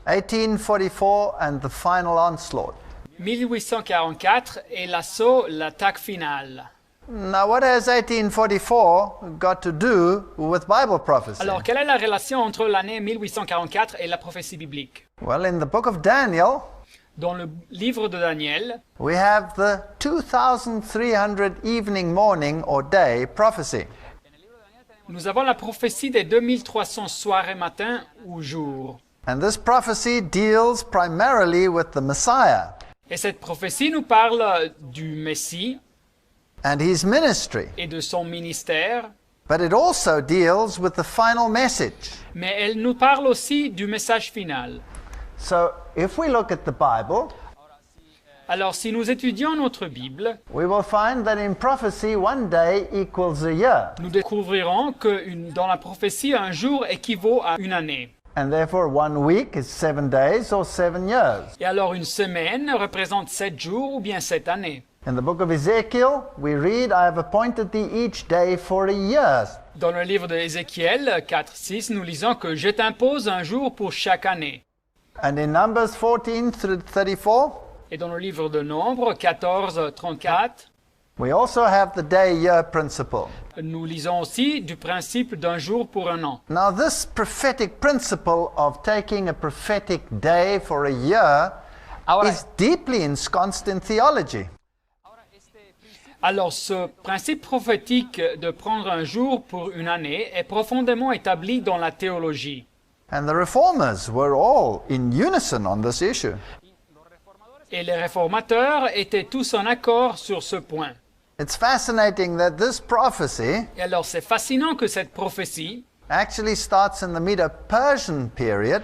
1844 and the final onslaught. 1844 et l'assaut, l'attaque finale. Now, what has 1844 got to do with Bible prophecy? Alors, quelle est la relation entre l'année 1844 et la prophétie biblique? Well, in the book of Daniel, Dans le livre de Daniel, we have the 2300 evening, morning, or day prophecy. nous avons la prophétie des 2300 soirs et matins ou jours. And this prophecy deals primarily with the Messiah Et cette prophétie nous parle du Messie and his ministry. et de son ministère, But it also deals with the final message. mais elle nous parle aussi du message final. So, if we look at the Bible, Alors, si nous étudions notre Bible, we will find that in prophecy, one day equals a year. nous découvrirons que dans la prophétie, un jour équivaut à une année. And therefore, 1 week is 7 days or 7 years. Et alors, une semaine représente 7 jours ou bien 7 années. In the book of Ezekiel, we read, I have appointed thee each day for a year. Dans le livre de Ézéchiel 4:6, nous lisons que je t'impose un jour pour chaque année. And in Numbers 14 through 34, Et dans le livre de Nombres 14:34, we also have the day-year principle. nous lisons aussi du principe d'un jour pour un an. Now, this prophetic principle of taking a prophetic day for a year Ahora, is deeply ensconced in theology. alors, ce principe prophétique de prendre un jour pour une année est profondément établi dans la théologie. And the reformers were all in unison on this issue. Et les réformateurs étaient tous en accord sur ce point. It's fascinating that this prophecy Et alors, c'est fascinant que cette prophétie actually starts in the Medo-Persian period,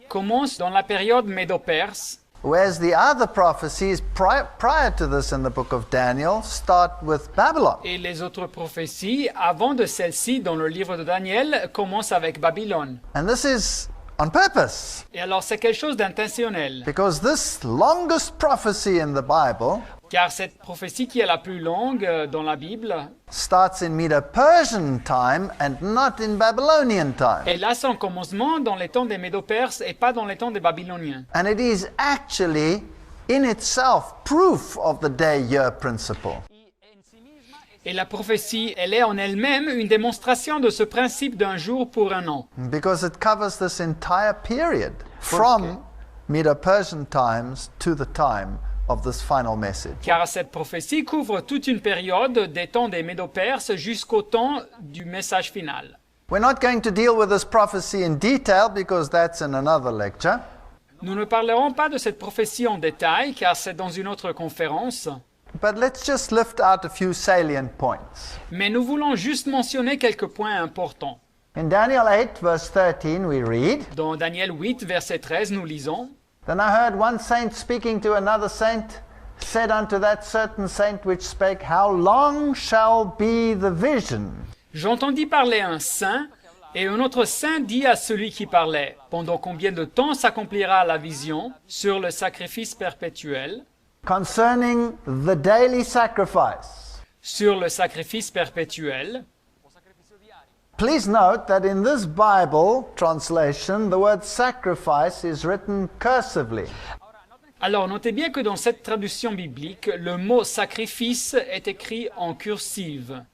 commence dans la période médo-perse, whereas the other prophecies prior to this in the book of Daniel start with Babylon. et les autres prophéties avant de celle-ci dans le livre de Daniel commencent avec Babylone. And this is on purpose, Et alors, c'est quelque chose d'intentionnel, because this longest prophecy in the Bible car cette prophétie qui est la plus longue dans la Bible, starts in Medo-Persian time and not in Babylonian time. elle a son commencement dans les temps des Médo-Perses et pas dans les temps des Babyloniens. And it is actually in itself proof of the day-year principle. Et la prophétie, elle est en elle-même une démonstration de ce principe d'un jour pour un an. Because it covers this entire period from Medo-Persian times to the time of this final message. Car cette prophétie couvre toute une période des temps des Médo-Perses jusqu'au temps du message final. We're not going to deal with this prophecy in detail because that's in another lecture. Nous ne parlerons pas de cette prophétie en détail car c'est dans une autre conférence, But let's just lift out a few salient points. mais nous voulons juste mentionner quelques points importants. In Daniel 8, verse 13, we read, Dans Daniel 8, verset 13, nous lisons Then I heard one saint speaking to another saint, said unto that certain saint which spake, How long shall be the vision? « J'entendis parler un saint, et un autre saint dit à celui qui parlait, pendant combien de temps s'accomplira la vision sur le sacrifice perpétuel, Concerning the daily sacrifice. sur le sacrifice perpétuel. Please note that in this Bible translation, the word sacrifice is written cursively. Alors, notez bien que dans cette traduction biblique, le mot sacrifice est écrit en cursive.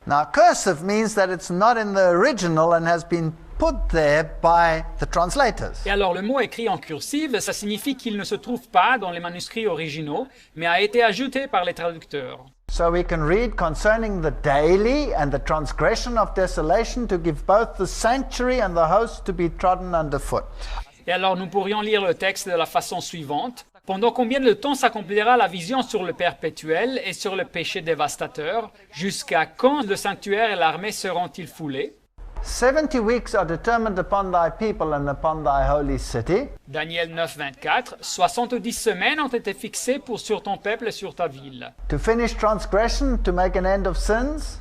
Now, cursive means that it's not in the original and has been put there by the translators. Et alors, le mot écrit en cursive, ça signifie qu'il ne se trouve pas dans les manuscrits originaux, mais a été ajouté par les traducteurs. So we can read concerning the daily and the transgression of desolation to give both the sanctuary and the host to be trodden underfoot. Et alors, nous pourrions lire le texte de la façon suivante. Pendant combien de temps s'accomplira la vision sur le perpétuel et sur le péché dévastateur? Jusqu'à quand le sanctuaire et l'armée seront-ils foulés? 70 weeks are determined upon thy people and upon thy holy city. Daniel 9, 24. 70 semaines ont été fixées sur ton peuple et sur ta ville. To finish transgression, to make an end of sins,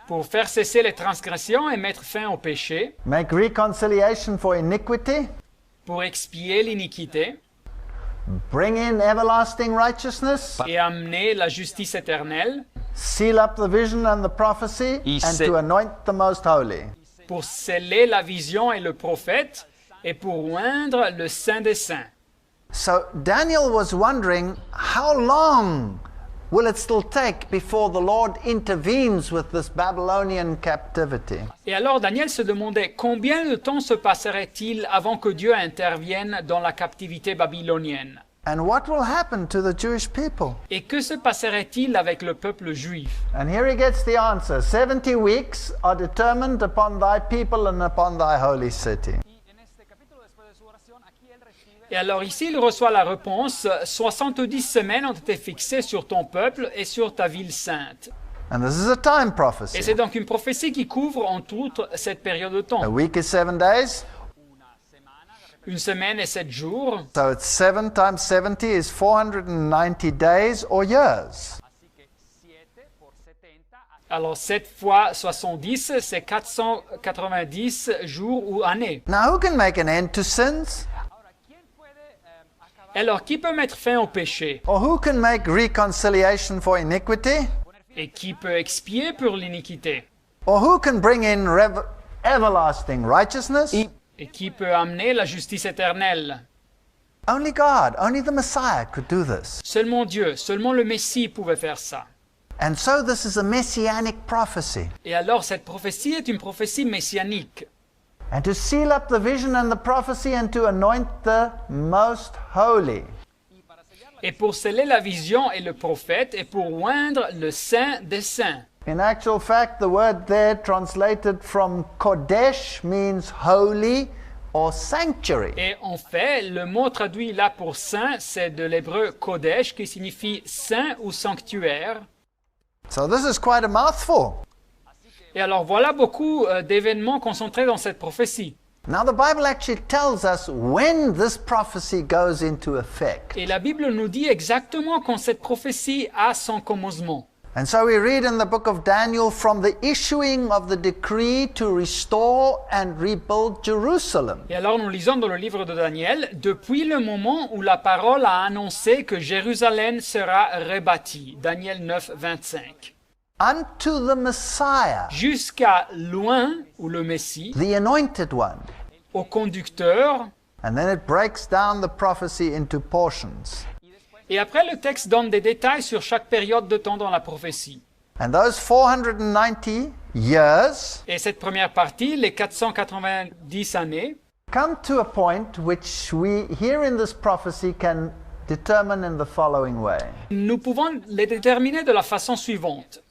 Pour faire cesser les transgressions et mettre fin au péché, make reconciliation for iniquity, pour expier l'iniquité bring in everlasting righteousness, et amener la justice éternelle, seal up the vision and the prophecy, and to anoint the most holy. pour sceller la vision et le prophète, et pour oindre le Saint des Saints. So Daniel was wondering, how long will it still take before the Lord intervenes with this Babylonian captivity? Et alors Daniel se demandait combien de temps se passerait-il avant que Dieu intervienne dans la captivité babylonienne? And what will happen to the Jewish people? Et que se passerait-il avec le peuple juif? And here he gets the answer. 70 weeks are determined upon thy people and upon thy holy city. Et alors ici, il reçoit la réponse, 70 semaines ont été fixées sur ton peuple et sur ta ville sainte. And this is a time Et prophecy. c'est donc une prophétie qui couvre entre autres cette période de A temps. week is 7 days, Une semaine et 7 jours. so it's 7 times 70 is 490 days or years. Alors 7 fois 70, c'est 490 jours ou années. Now who can make an end to sins? Alors qui peut mettre fin au péché? Or who can make reconciliation for iniquity? Et qui peut expier pour l'iniquité? Or who can bring in everlasting righteousness? Et qui peut amener la justice éternelle? Only God, only the Messiah could do this. Seulement Dieu, seulement le Messie pouvait faire ça. And so this is a messianic prophecy. Et alors cette prophétie est une prophétie messianique. And to seal up the vision and the prophecy and to anoint the most holy. Et pour sceller la vision et le prophète, et pour oindre le Saint des Saints. In actual fact, the word there translated from Kodesh means holy or sanctuary. Et en fait, le mot traduit là pour saint, c'est de l'hébreu Kodesh, qui signifie saint ou sanctuaire. So this is quite a mouthful. Et alors voilà beaucoup d'événements concentrés dans cette prophétie. Now the Bible actually tells us when this prophecy goes into effect. Et la Bible nous dit exactement quand cette prophétie a son commencement. And so we read in the book of Daniel from the issuing of the decree to restore and rebuild Jerusalem. Et alors nous lisons dans le livre de Daniel, depuis le moment où la parole a annoncé que Jérusalem sera rebâtie, Daniel 9, 25, Unto the Messiah, jusqu'à loin, ou le Messie, the anointed one. au conducteur. And then it breaks down the prophecy into portions. Et après, le texte donne des détails sur chaque période de temps dans la prophétie. And those 490 years Et cette première partie, les 490 années, come to a point which we here in this prophecy can determine in the following way. nous pouvons les déterminer de la façon suivante.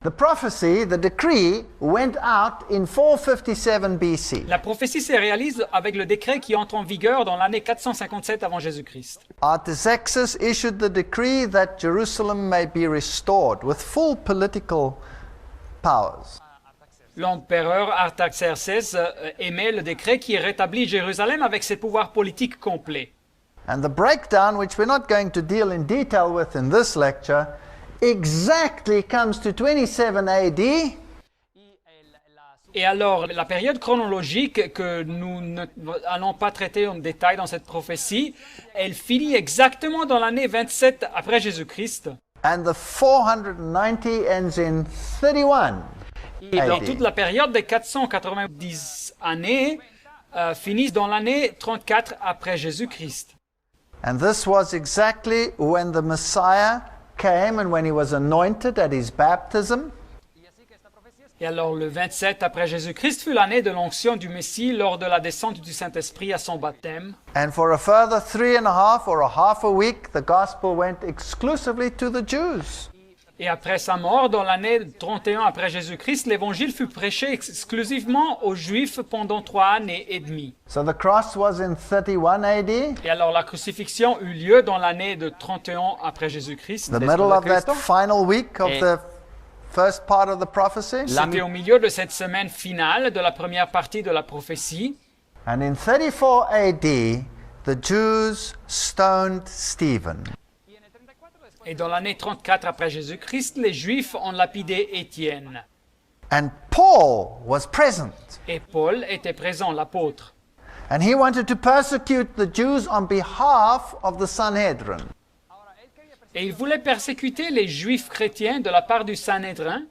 The prophecy, the decree, went out in 457 BC. La prophétie se réalise avec le décret qui entre en vigueur dans l'année 457 avant Jésus-Christ. Artaxerxes issued the decree that Jerusalem may be restored with full political powers. L'empereur Artaxerxès émet le décret qui rétablit Jérusalem avec ses pouvoirs politiques complets. And the breakdown, which we're not going to deal in detail with in this lecture, exactly comes to 27 AD. Et alors, la période chronologique que nous n'allons pas traiter en détail dans cette prophétie, elle finit exactement dans l'année 27 après Jésus-Christ. And the 490 ends in 31 Et dans AD. toute la période des 490 années, finissent dans l'année 34 après Jésus-Christ. And this was exactly when the Messiah came and when he was anointed at his baptism. Et alors, le 27 après Jésus-Christ fut l'année de l'onction du Messie lors de la descente du Saint-Esprit à son baptême. And for a further 3.5 or a half a week, the gospel went exclusively to the Jews. Et après sa mort, dans l'année 31 après Jésus-Christ, l'évangile fut prêché exclusivement aux Juifs pendant 3 années et demie. So the cross was in 31 AD, Et alors la crucifixion eut lieu dans l'année de 31 après Jésus-Christ. the middle of that final week of Et- the first part of the prophecy. C'était au milieu de cette semaine finale de la première partie de la prophétie. And in 34 AD, the Jews stoned Stephen. Et dans l'année 34 après Jésus-Christ, les Juifs ont lapidé Étienne. And Paul was present. Et Paul était présent, l'apôtre. And he wanted to persecute the Jews on behalf of the Sanhedrin. Et il voulait persécuter les Juifs chrétiens de la part du Sanhédrin.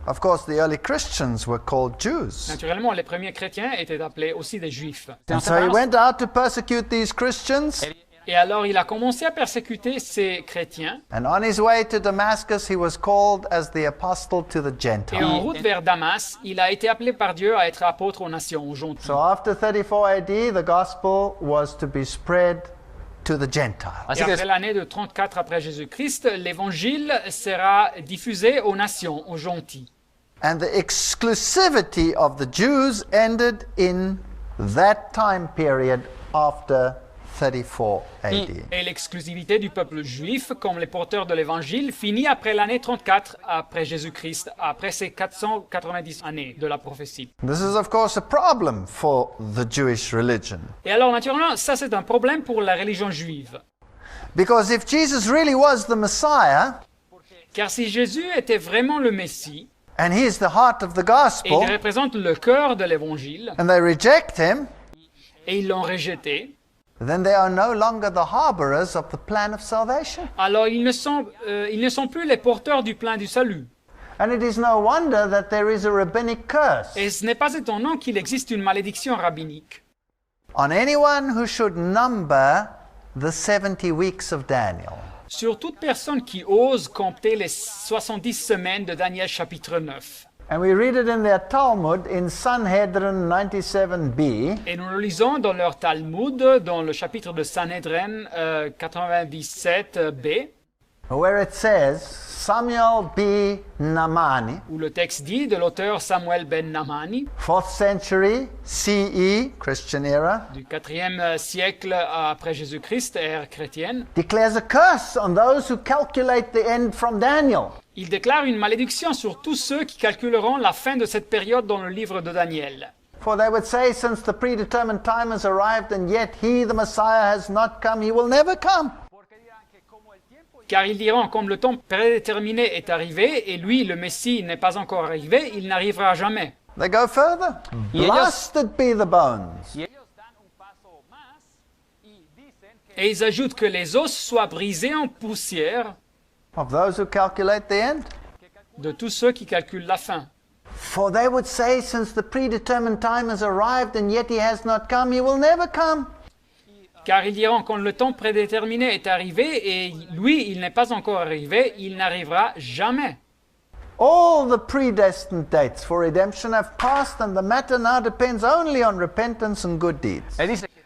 Of course, the early Christians were called Jews. Naturellement, les premiers chrétiens étaient appelés aussi des juifs. And so he went out to persecute these Christians. Et alors il a commencé à persécuter ces chrétiens. And on his way to Damascus, he was called as the apostle to the Et en Gentiles. route vers Damas, il a été appelé par Dieu à être apôtre aux nations, aux gentils. So after 34 AD, the gospel was to be spread to the Gentiles. Et après l'année de 34 après Jésus-Christ, l'évangile sera diffusé aux nations, aux gentils. And the exclusivity of the Jews ended in that time period after 34 AD. Et l'exclusivité du peuple juif, comme les porteurs de l'évangile, finit après l'année 34 après Jésus-Christ, après ces 490 années de la prophétie. This is, of course, a problem for the Jewish religion. Et alors, naturellement, ça c'est un problème pour la religion juive. Because if Jesus really was the Messiah, Car si Jésus était vraiment le Messie, and he's the heart of the et gospel, il représente le cœur de l'évangile, and they reject him, et ils l'ont rejeté, then they are no longer the harborers of the plan of salvation. alors ils ne sont plus les porteurs du plan du salut. And it is no wonder that there is a rabbinic curse Et ce n'est pas étonnant qu'il existe une malédiction rabbinique on anyone who should number the 70 weeks of Daniel. sur toute personne qui ose compter les 70 semaines de Daniel chapitre 9. And we read it in their Talmud in Sanhedrin 97b. Et nous le lisons dans leur Talmud, dans le chapitre de Sanhedrin 97b, Where it says, Samuel B. Namani, où le texte dit de l'auteur Samuel ben Namani, 4th century CE, Christian era, du 4e siècle après Jésus-Christ, ère chrétienne, declares a curse on those who calculate the end from Daniel. il déclare une malédiction sur tous ceux qui calculeront la fin de cette période dans le livre de Daniel. For they would say, since the predetermined time has arrived and yet he, the Messiah, has not come, he will never come. Car ils diront, comme le temps prédéterminé est arrivé, et lui, le Messie, n'est pas encore arrivé, il n'arrivera jamais. They go further. Blasted be the bones Et ils ajoutent que les os soient brisés en poussière of those who calculate the end. de tous ceux qui calculent la fin. For they would say, since the predetermined time has arrived and yet he has not come, he will never come. Car ils diront, quand le temps prédéterminé est arrivé, et lui, il n'est pas encore arrivé, il n'arrivera jamais. All the predestined dates for redemption have passed, and the matter now depends only on repentance and good deeds.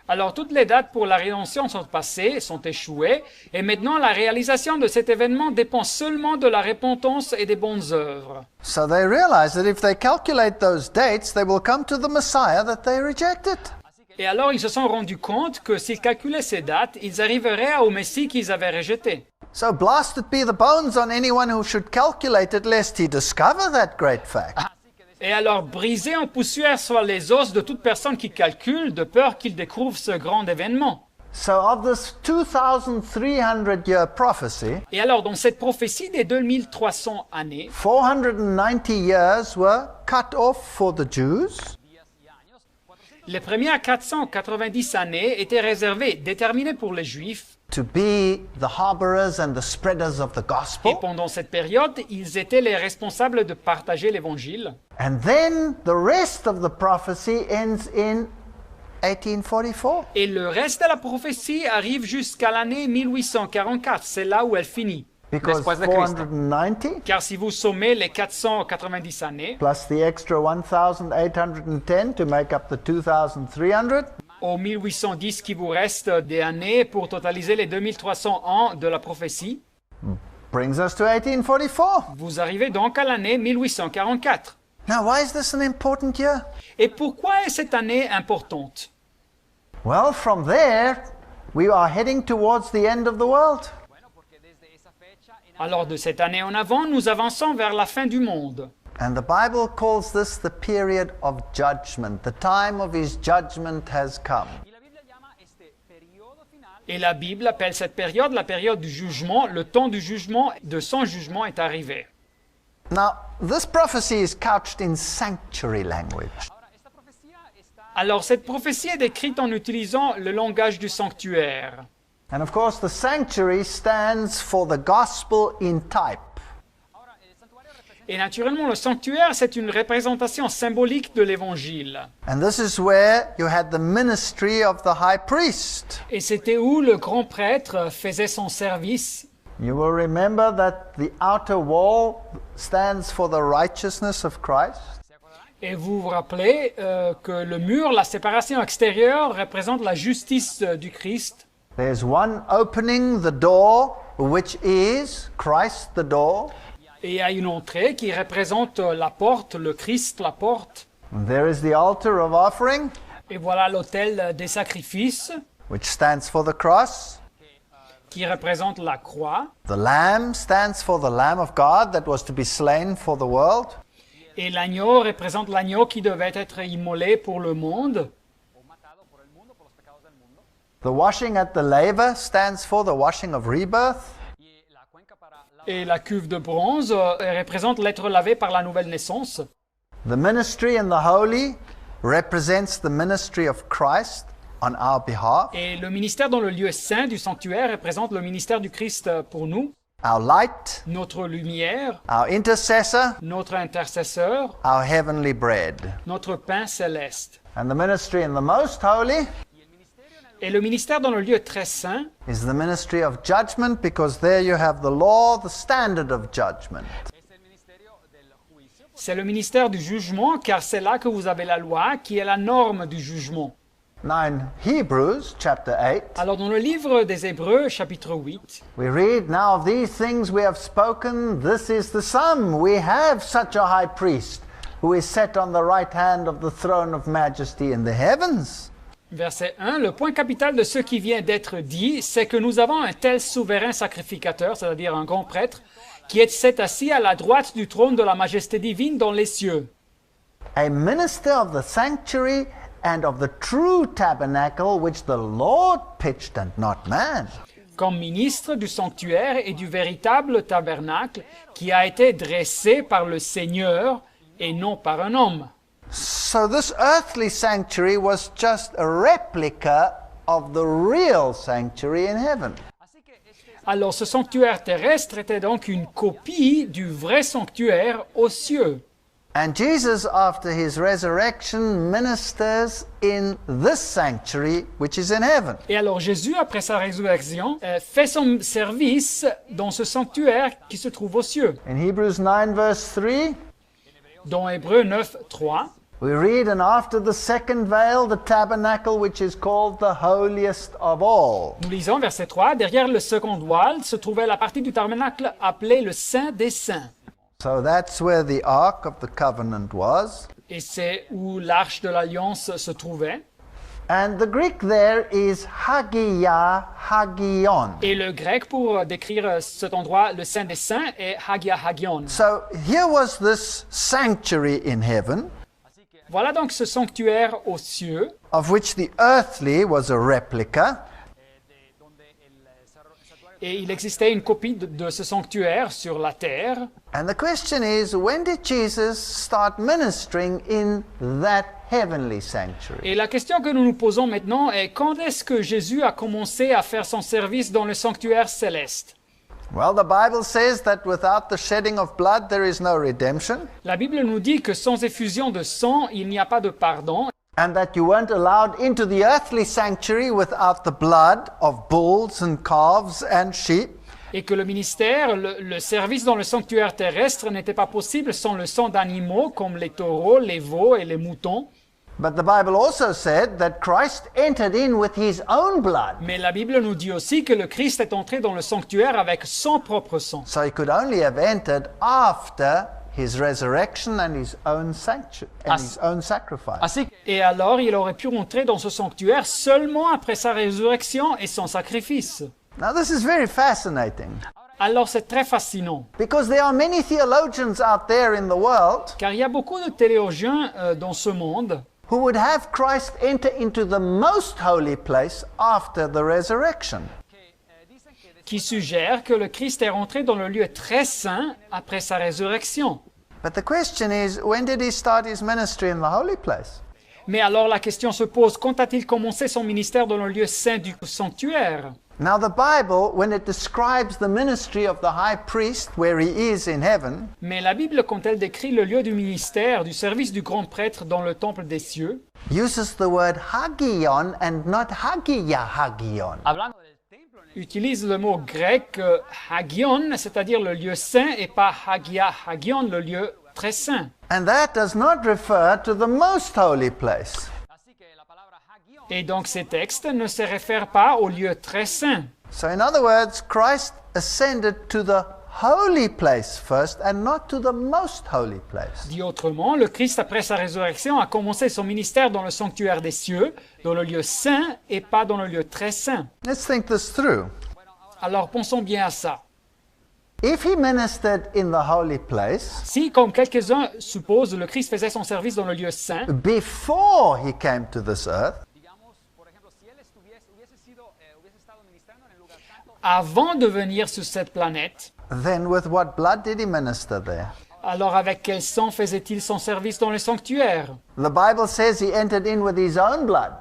Alors toutes les dates pour la rédemption sont passées, sont échouées, et maintenant la réalisation de cet événement dépend seulement de la repentance et des bonnes œuvres. So they realize that if they calculate those dates, they will come to the Messiah that they rejected. Et alors ils se sont rendus compte que s'ils calculaient ces dates, ils arriveraient au Messie qu'ils avaient rejeté. So blasted be the bones on anyone who should calculate it, lest he discover that great fact. Et alors brisés en poussière soient les os de toute personne qui calcule, de peur qu'il découvre ce grand événement. So of this 2,300-year prophecy, Et alors dans cette prophétie des 2300 années, 490 years were cut off for the Jews, les premières 490 années étaient réservées, déterminées pour les Juifs. to be the harborers and the spreaders of the Et gospel. pendant cette période, ils étaient les responsables de partager l'évangile. And then the rest of the prophecy ends in 1844. Et le reste de la prophétie arrive jusqu'à l'année 1844. C'est là où elle finit. Because Después de Cristo. 490 Car si vous sommez les 490 années, plus the extra 1,810 to make up the 2,300, aux 1810 qui vous reste des années pour totaliser les 2300 ans de la prophétie, brings us to 1844. vous arrivez donc à l'année 1844. Now, why is this an important year? Et pourquoi est cette année importante? Well, from there, we are heading towards the end of the world. Alors de cette année en avant, nous avançons vers la fin du monde. And the Bible calls this the period of judgment. The time of his judgment has come. Et la Bible appelle cette période la période du jugement. Le temps du jugement, de son jugement est arrivé. Now, this prophecy is couched in sanctuary language. Alors cette prophétie est décrite en utilisant le langage du sanctuaire. And of course, the sanctuary stands for the gospel in type. Et naturellement, le sanctuaire, c'est une représentation symbolique de l'Évangile. And this is where you had the ministry of the high priest. Et c'était où le grand prêtre faisait son service. You will remember that the outer wall stands for the righteousness of Christ. Et vous vous rappelez que le mur, la séparation extérieure, représente la justice du Christ. There's one opening the door, which is Christ the door. Et il y a une entrée qui représente la porte, le Christ, la porte. And there is the altar of offering, Et voilà l'autel des sacrifices, which stands for the cross. qui représente la croix. The lamb stands for the Lamb of God that was to be slain for the world. Et l'agneau représente l'agneau qui devait être immolé pour le monde. The washing at the laver stands for the washing of rebirth. Et la cuve de bronze représente l'être lavé par la nouvelle naissance. The ministry in the holy represents the ministry of Christ on our behalf. Et le ministère dans le lieu saint du sanctuaire représente le ministère du Christ pour nous, Our light, notre lumière, our intercessor, notre intercesseur, our heavenly bread. notre pain céleste. And the ministry in the most holy Et le ministère dans le lieu très saint, is the ministry of judgment, because there you have the law, the standard of judgment. c'est le ministère du jugement, car c'est là que vous avez la loi qui est la norme du jugement. Now in Hebrews chapter 8, Alors dans le livre des Hébreux, chapitre 8, we read, "Now of these things we have spoken, this is the sum. We have such a high priest, who is set on the right hand of the throne of majesty in the heavens." verset 1, le point capital de ce qui vient d'être dit, c'est que nous avons un tel souverain sacrificateur, c'est-à-dire un grand prêtre, qui est assis à la droite du trône de la majesté divine dans les cieux. A minister of the sanctuary and of the true tabernacle which the Lord pitched and not man. Comme ministre du sanctuaire et du véritable tabernacle qui a été dressé par le Seigneur et non par un homme. So this earthly sanctuary was just a replica of the real sanctuary in heaven. Alors ce sanctuaire terrestre était donc une copie du vrai sanctuaire aux cieux. And Jesus, after his resurrection, ministers in this sanctuary which is in heaven. Et alors Jésus, après sa résurrection, fait son service dans ce sanctuaire qui se trouve aux cieux. In Hebrews 9 verse 3, Dans Hébreux 9, 3, we read, "And after the second veil, the tabernacle which is called the holiest of all." nous lisons verset 3, derrière le second voile se trouvait la partie du tabernacle appelée le Saint des Saints. So that's where the Ark of the Covenant was. Et c'est où l'arche de l'Alliance se trouvait. And the Greek there is Hagia Hagion. Et le grec pour décrire cet endroit, le Saint des Saints, est Hagia Hagion. So here was this sanctuary in heaven, Voilà donc ce sanctuaire aux cieux, of which the earthly was a replica. et il existait une copie de ce sanctuaire sur la terre. And the question is, when did Jesus start ministering in that heavenly sanctuary? Et la question que nous nous posons maintenant est quand est-ce que Jésus a commencé à faire son service dans le sanctuaire céleste? Well, the Bible says that without the shedding of blood, there is no redemption, La Bible nous dit que sans effusion de sang, il n'y a pas de pardon, and that you weren't allowed into the earthly sanctuary without the blood of bulls and calves and sheep. et que le ministère, le service dans le sanctuaire terrestre n'était pas possible sans le sang d'animaux comme les taureaux, les veaux et les moutons. But the Bible also said that Christ entered in with his own blood. Mais la Bible nous dit aussi que le Christ est entré dans le sanctuaire avec son propre sang. So he could only have entered after his resurrection and his own sanctuary and his own sacrifice. Et alors, il aurait pu rentrer dans ce sanctuaire seulement après sa résurrection et son sacrifice. Now this is very fascinating, Alors, c'est très fascinant, because there are many theologians out there in the world car il y a beaucoup de théologiens dans ce monde who would have Christ enter into the most holy place after the resurrection. qui suggèrent que le Christ est rentré dans le lieu très saint après sa résurrection. But the question is, when did he start his ministry in the holy place? Mais alors la question se pose, quand a-t-il commencé son ministère dans le lieu saint du sanctuaire? Now the Bible, when it describes the ministry of the high priest where he is in heaven, Mais la Bible, quand elle décrit le lieu du ministère, du service du grand prêtre dans le temple des cieux, uses the word hagion and not hagion. utilise le mot grec hagion, c'est-à-dire le lieu saint, et pas hagion, le lieu très saint. And that does not refer to the most holy place. Et donc ces textes ne se réfèrent pas au lieu très saint. So in other words, Christ ascended to the holy place first and not to the most holy place. Dit autrement, le Christ, après sa résurrection, a commencé son ministère dans le sanctuaire des cieux, dans le lieu saint, et pas dans le lieu très saint. Let's think this through. Alors pensons bien à ça. If he ministered in the holy place Si, comme quelques-uns supposent, le Christ faisait son service dans le lieu saint, before he came to this earth, avant de venir sur cette planète, then with what blood did he minister there? alors avec quel sang faisait-il son service dans le sanctuaire? The Bible says he entered in with his own blood.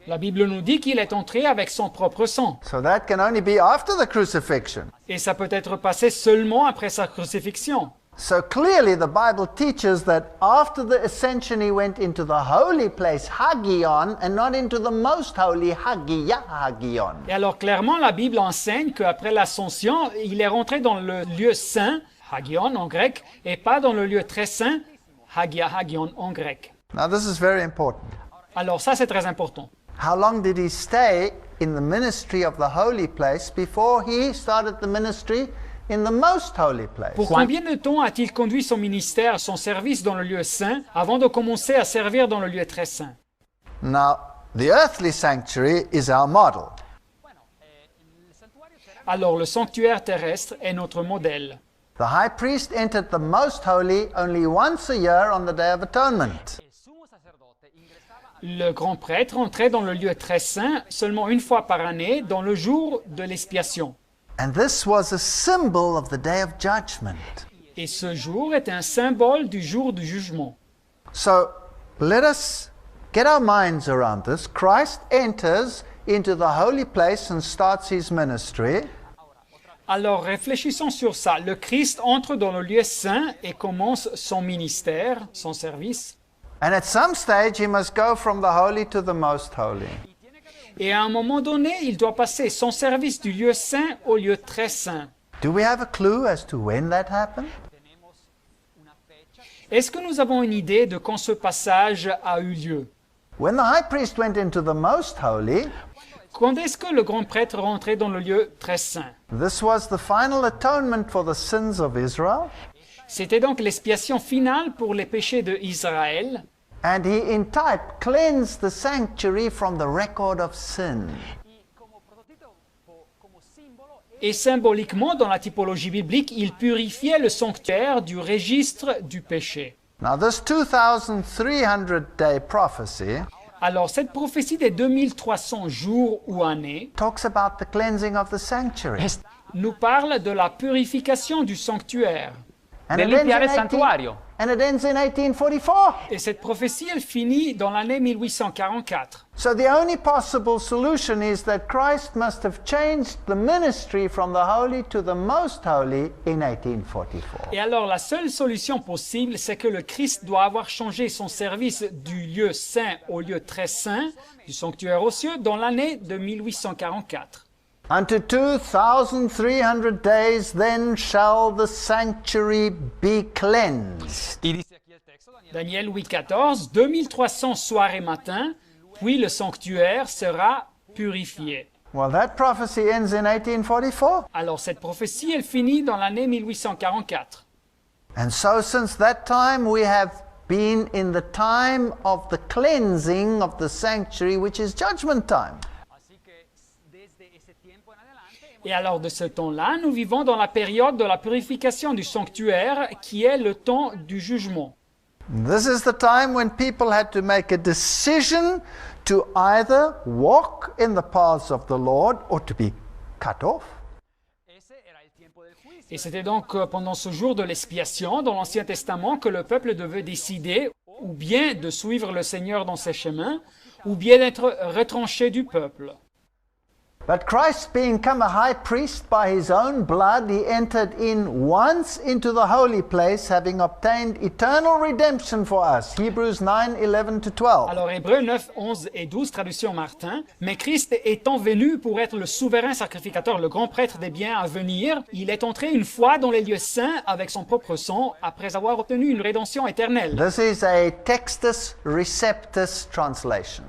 La Bible nous dit qu'il est entré avec son propre sang. So that can only be after the crucifixion. Et ça peut être passé seulement après sa crucifixion. So clearly the Bible teaches that after the ascension he went into the holy place, hagion, and not into the most holy, hagion. Et alors clairement, la Bible enseigne qu'après l'ascension, il est rentré dans le lieu saint, hagion en grec, et pas dans le lieu très saint, hagion en grec. Now this is very important. Alors ça, c'est très important. How long did he stay in the ministry of the holy place before he started the ministry in the most holy place? Pour combien de temps a-t-il conduit son ministère, son service dans le lieu saint, avant de commencer à servir dans le lieu très saint? Now, the earthly sanctuary is our model. Alors le sanctuaire terrestre est notre modèle. The high priest entered the most holy only once a year on the Day of Atonement. Le grand prêtre entrait dans le lieu très saint seulement une fois par année, dans le jour de l'expiation. And this was a symbol of the Day of Judgment. Et ce jour est un symbole du jour du jugement. So, let us get our minds around this. Christ enters into the holy place and starts his ministry. Alors réfléchissons sur ça. Le Christ entre dans le lieu saint et commence son ministère, son service. And at some stage he must go from the holy to the most holy. Et à un moment donné, il doit passer son service du lieu saint au lieu très saint. Do we have a clue as to when that happened? Est-ce que nous avons une idée de quand ce passage a eu lieu? When the high priest went into the most holy, Quand est-ce que le grand prêtre rentrait dans le lieu très saint? this was the final atonement for the sins of Israel. C'était donc l'expiation finale pour les péchés de Israël. And he, in type, cleansed the sanctuary from the record of sin. Et symboliquement, dans la typologie biblique, il purifiait le sanctuaire du registre du péché. Now, this 2,300-day prophecy Alors, cette prophétie des 2300 jours ou années talks about the cleansing of the sanctuary. nous parle de la purification du sanctuaire. And Del it ends limpiare in il santuario. and it ends in 1844. Et cette prophétie, elle finit dans l'année 1844. So the only possible solution is that Christ must have changed the ministry from the holy to the most holy in 1844. Et alors, la seule solution possible, c'est que le Christ doit avoir changé son service du lieu saint au lieu très saint, du sanctuaire aux cieux, dans l'année de 1844. Unto 2,300 days then shall the sanctuary be cleansed. Daniel 8,14, 2300 soirs et matins, puis le sanctuaire sera purifié. Well, that prophecy ends in 1844. Alors cette prophétie, elle finit dans l'année 1844. And so since that time we have been in the time of the cleansing of the sanctuary, which is judgment time. Et alors de ce temps-là, nous vivons dans la période de la purification du sanctuaire, qui est le temps du jugement. This is the time when people had to make a decision to either walk in the paths of the Lord or to be cut off. Et c'était donc pendant ce jour de l'expiation, dans l'Ancien Testament, que le peuple devait décider ou bien de suivre le Seigneur dans ses chemins, ou bien d'être retranché du peuple. But Christ being come a high priest by his own blood, he entered in once into the holy place, having obtained eternal redemption for us. Hebrews 9, 11 to 12. Alors Hébreux 9, 11 et 12, traduction Martin. Mais Christ étant venu pour être le souverain sacrificateur, le grand prêtre des biens à venir, il est entré une fois dans les lieux saints avec son propre sang, après avoir obtenu une rédemption éternelle. This is a Textus Receptus translation.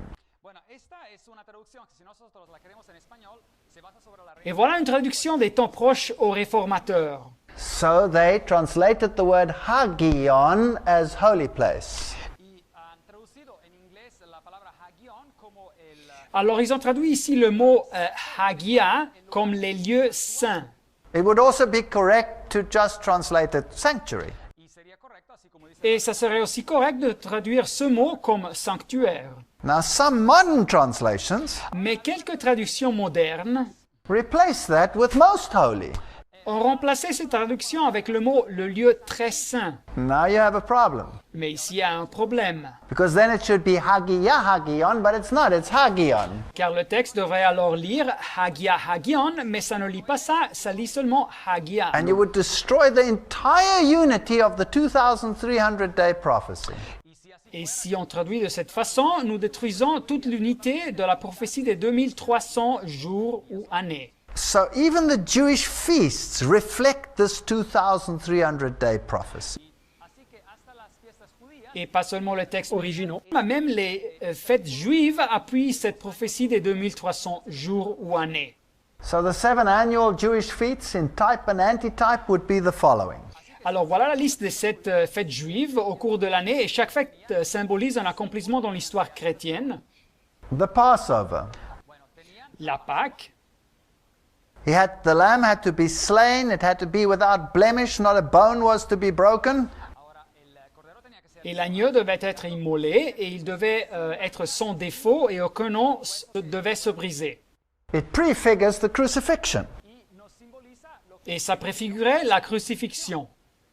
Et voilà une traduction des temps proches aux réformateurs. So they translated the word hagion as holy place. Alors ils ont traduit ici le mot hagia comme les lieux saints. It would also be correct to just translate it sanctuary. Et ça serait aussi correct de traduire ce mot comme sanctuaire. Now, some modern translations Mais quelques traductions modernes replace that with most holy. ont remplacé cette traduction avec le mot le lieu très saint. Now you have a problem. Mais ici il y a un problème, Because then it should be hagia hagion, but it's not, it's hagion. car le texte devrait alors lire hagia hagion, mais ça ne lit pas ça, ça lit seulement hagia. And you would destroy the entire unity of the 2,300-day prophecy. Et si on traduit de cette façon, nous détruisons toute l'unité de la prophétie des 2300 jours ou années. So even the Jewish feasts reflect this 2,300-day prophecy. Et pas seulement les textes originaux, mais même les fêtes juives appuient cette prophétie des 2300 jours ou années. So the 7 annual Jewish feasts in type and antitype would be the following. Alors voilà la liste des 7 fêtes juives au cours de l'année, et chaque fête symbolise un accomplissement dans l'histoire chrétienne. The Passover. La Pâque, The lamb had to be slain, it had to be without blemish, not a bone was to be broken. et l'agneau devait être immolé, et il devait être sans défaut, et aucun os devait se briser. It prefigures the crucifixion. Et ça préfigurait la crucifixion.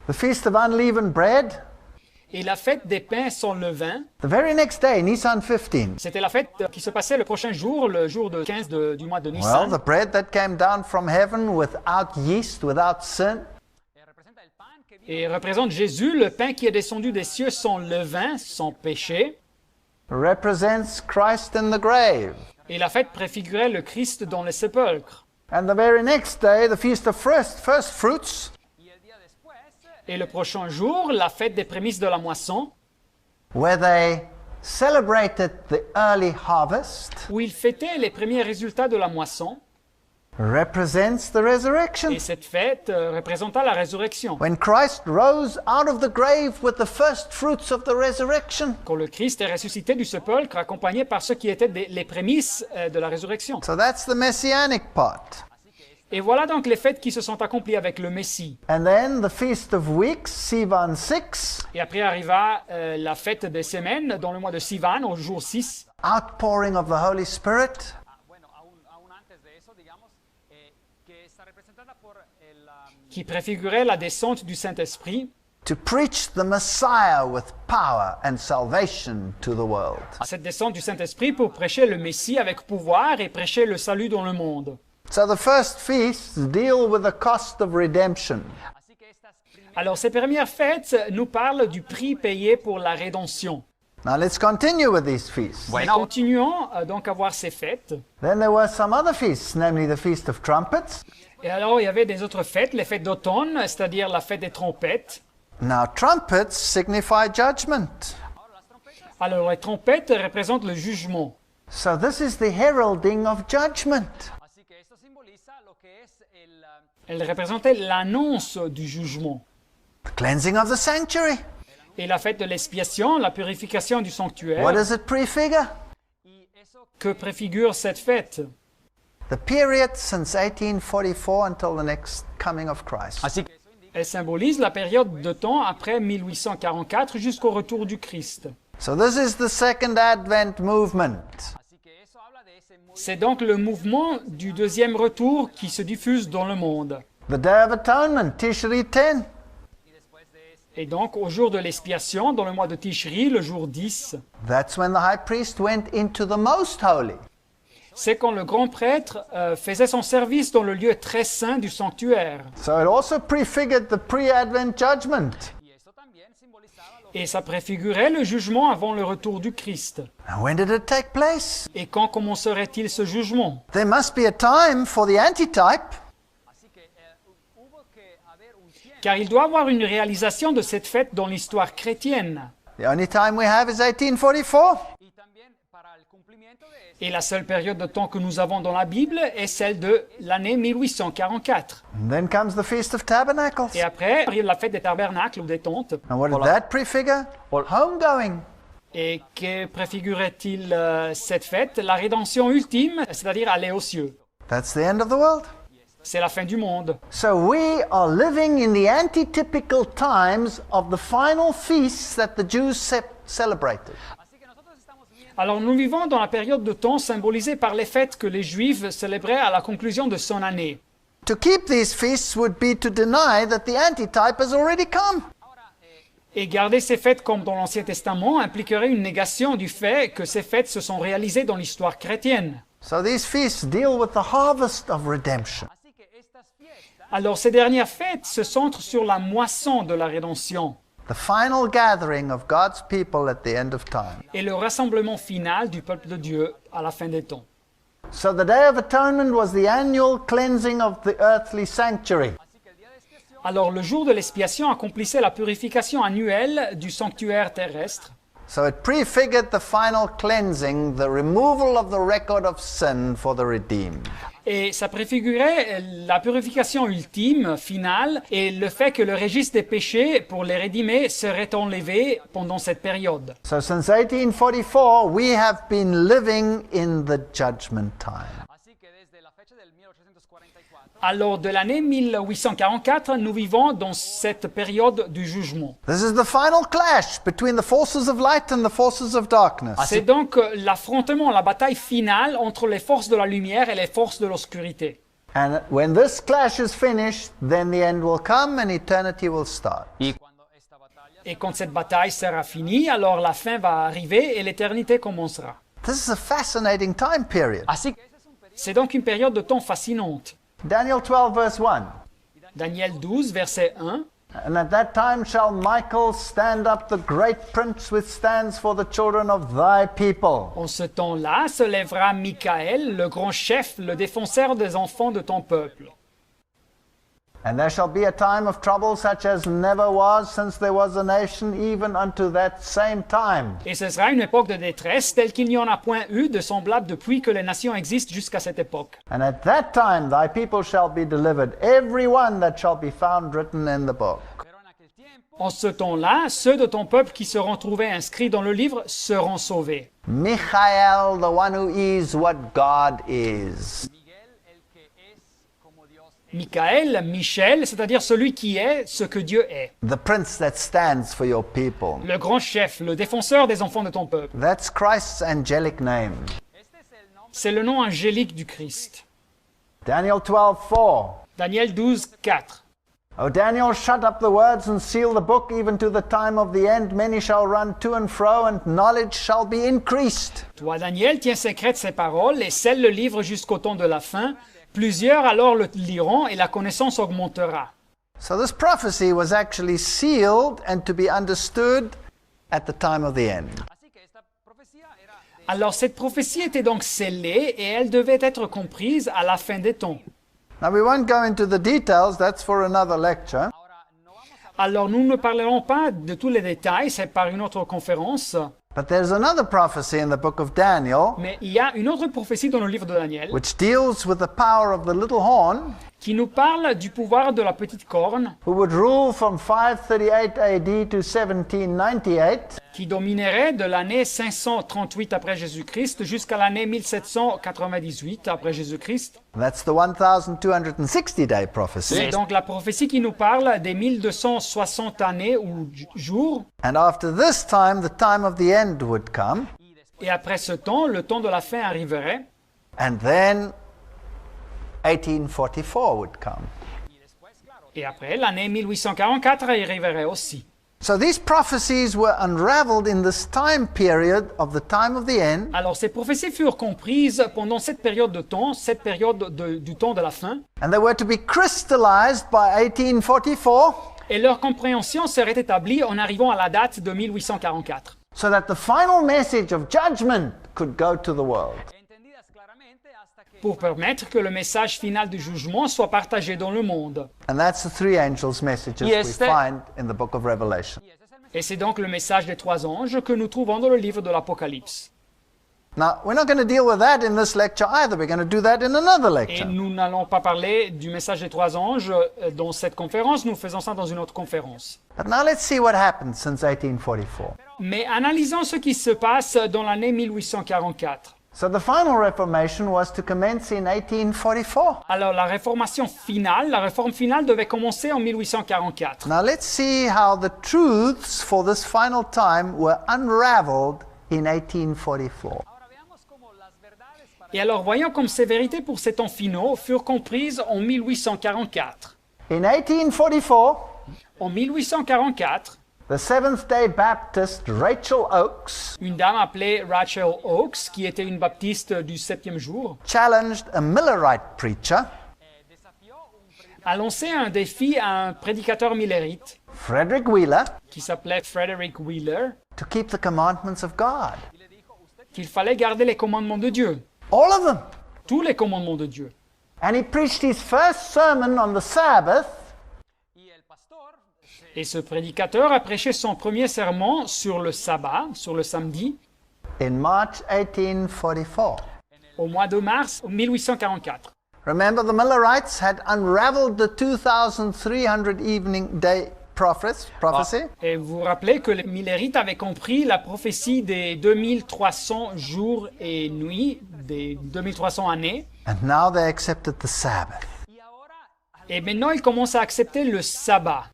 The Feast of Unleavened Bread, Et la fête des pains sans levain, the very next day, Nisan 15. c'était la fête qui se passait le prochain jour, le jour de 15 du mois de Well, Nissan. the bread that came down from heaven without yeast, without sin. Et représente Jésus, le pain qui est descendu des cieux sans levain, sans péché. Represents Christ in the grave. Et la fête préfigurait le Christ dans le sépulcre. And the very next day, the Feast of First Fruits, Et le prochain jour, la fête des prémices de la moisson, where they celebrated the early harvest, où il fêtait les premiers résultats de la moisson. represents the resurrection. Et cette fête représenta la résurrection. When Christ rose out of the grave with the first fruits of the resurrection. Quand le Christ est ressuscité du sépulcre, accompagné par ceux qui étaient les prémices de la résurrection. So that's the messianic part. Et voilà donc les fêtes qui se sont accomplies avec le Messie. And then the Feast of Weeks, Sivan 6, Et après arriva la fête des semaines, dans le mois de Sivan, au jour 6, outpouring of the Holy Spirit. qui préfigurait la descente du Saint-Esprit, To preach the Messiah with power and salvation to the world. cette descente du Saint-Esprit pour prêcher le Messie avec pouvoir et prêcher le salut dans le monde. So the first feasts deal with the cost of redemption. Alors ces premières fêtes nous parlent du prix payé pour la rédemption. Now let's continue with these feasts. Et continuons donc à voir ces fêtes. Then there were some other feasts, namely the Feast of Trumpets. Et alors il y avait des autres fêtes, les fêtes d'automne, c'est-à-dire la fête des trompettes. Now trumpets signify judgment. Alors les trompettes représentent le jugement. So this is the heralding of judgment. Elles représentaient l'annonce du jugement. The cleansing of the sanctuary. Et la fête de l'expiation, la purification du What sanctuaire, does it prefigure? que préfigure cette fête? The period since 1844 until the next coming of Christ. Elle symbolise la période de temps après 1844 jusqu'au retour du Christ. So this is the second Advent movement. C'est donc le mouvement du deuxième retour qui se diffuse dans le monde. The Day of Atonement, Tishri 10. Et donc, au jour de l'expiation, dans le mois de Tishri, le jour 10, That's when the high priest went into the most holy. c'est quand le grand prêtre faisait son service dans le lieu très saint du sanctuaire. So it also prefigured the pre-Advent judgment. Et ça préfigurait le jugement avant le retour du Christ. And when did it take place? Et quand commencerait-il ce jugement? There must be a time for the antitype. Car il doit y avoir une réalisation de cette fête dans l'histoire chrétienne. The only time we have is 1844. Et la seule période de temps que nous avons dans la Bible est celle de l'année 1844. And then comes the Feast of Tabernacles. Et après arrive la fête des tabernacles ou des tentes. And what did that prefigure? Homegoing. Et que préfigurait-il cette fête? La rédemption ultime, c'est-à-dire aller aux cieux. That's the end of the world. C'est la fin du monde. So we are living in the antitypical times of the final feasts that the Jews celebrated. Alors nous vivons dans la période de temps symbolisée par les fêtes que les Juifs célébraient à la conclusion de son année. To keep these feasts would be to deny that the antitype has already come. Et garder ces fêtes comme dans l'Ancien Testament impliquerait une négation du fait que ces fêtes se sont réalisées dans l'histoire chrétienne. So these feasts deal with the harvest of redemption. Alors ces dernières fêtes se centrent sur la moisson de la rédemption The final gathering of God's people at the end of time. et le rassemblement final du peuple de Dieu à la fin des temps. So the Day of Atonement was the annual cleansing of the earthly sanctuary. Alors le jour de l'expiation accomplissait la purification annuelle du sanctuaire terrestre. So it prefigured the final cleansing, the removal of the record of sin for the redeemed. Et ça préfigurait la purification ultime, finale, et le fait que le registre des péchés pour les rédimés serait enlevé pendant cette période. So since 1844, we have been living in the judgment time. Alors de l'année 1844, nous vivons dans cette période du jugement. This is the final clash between the forces of light and the forces of darkness. C'est donc l'affrontement, la bataille finale entre les forces de la lumière et les forces de l'obscurité. And when this clash is finished, then the end will come and eternity will start. Et quand cette bataille sera finie, alors la fin va arriver et l'éternité commencera. This is a fascinating time period. C'est donc une période de temps fascinante. Daniel 12 verse 1. Daniel 12, verset 1. And at that time shall Michael stand up, the great prince which stands for the children of thy people. En ce temps-là se lèvera Michael, le grand chef, le défenseur des enfants de ton peuple. And there shall be a time of trouble such as never was since there was a nation, even unto that same time. Et ce sera une époque de détresse telle qu'il n'y en a point eu de semblable depuis que les nations existent jusqu'à cette époque. And at that time thy people shall be delivered, every one that shall be found written in the book. En ce temps-là, ceux de ton peuple qui seront trouvés inscrits dans le livre seront sauvés. Michael, the one who is what God is. Michael, Michel, c'est-à-dire celui qui est ce que Dieu est. The prince that stands for your people. Le grand chef, le défenseur des enfants de ton peuple. That's Christ's angelic name. C'est le nom angélique du Christ. Daniel 12:4. Daniel 12, 4. O Daniel, shut up the words and seal the book, even to the time of the end. Many shall run to and fro, and knowledge shall be increased. Toi, Daniel, tiens secrète ces paroles et scelle le livre jusqu'au temps de la fin. Plusieurs alors le liront et la connaissance augmentera. So this prophecy was actually sealed and to be understood at the time of the end. Alors cette prophétie était donc scellée et elle devait être comprise à la fin des temps. Now we won't go into the details, that's for another lecture. Alors nous ne parlerons pas de tous les détails, c'est par une autre conférence. But there's another prophecy in the book of Daniel Mais il y a une autre prophétie dans le livre de Daniel which deals with the power of the little horn qui nous parle du pouvoir de la petite corne who would rule from 538 AD to 1798. qui dominerait de l'année 538 après Jésus-Christ jusqu'à l'année 1798 après Jésus-Christ. That's the 1260-day prophecy. C'est donc la prophétie qui nous parle des 1260 années ou jours. And after this time, the time of the end would come. Et après ce temps, le temps de la fin arriverait. And then 1844 would come. Et après, l'année 1844 arriverait aussi. So these prophecies were unraveled in this time period of the time of the end. Alors ces prophéties furent comprises pendant cette période de temps, cette période du temps de la fin, And they were to be crystallized by 1844 et leur compréhension serait établie en arrivant à la date de 1844. so that the final message of judgment could go to the world. Pour permettre que le message final du jugement soit partagé dans le monde. And that's the three angels' messages we find in the book of Revelation. Et c'est donc le message des trois anges que nous trouvons dans le livre de l'Apocalypse. Now, we're not going to deal with that in this lecture either. We're going to do that in another Et lecture. nous n'allons pas parler du message des trois anges dans cette conférence, nous faisons ça dans une autre conférence. But now let's see what happened since 1844. Mais analysons ce qui se passe dans l'année 1844. So the final Reformation was to commence in 1844. Alors la réformation finale, la réforme finale devait commencer en 1844. Now let's see how the truths for this final time were unraveled in 1844. Et alors voyons comme ces vérités pour ces temps finaux furent comprises en 1844. In 1844, En 1844, the Seventh-day Baptist Rachel Oakes une dame appelée Rachel Oakes, qui était une baptiste du 7e jour, challenged a Millerite preacher, a lancé un défi à un prédicateur millérite Frederick Wheeler, qui s'appelait Frederick Wheeler, to keep the commandments of God. qu'il fallait garder les commandements de Dieu, All of them. tous les commandements de Dieu. And he preached his first sermon on the Sabbath Et ce prédicateur a prêché son premier sermon sur le sabbat, sur le samedi, in March 1844. au mois de mars 1844. Remember, the Millerites had unraveled the 2,300 evening day prophecy. Et vous vous rappelez que les millérites avaient compris la prophétie des 2300 jours et nuits, des 2300 années. And now they accepted the Sabbath. Et maintenant, ils commencent à accepter le sabbat.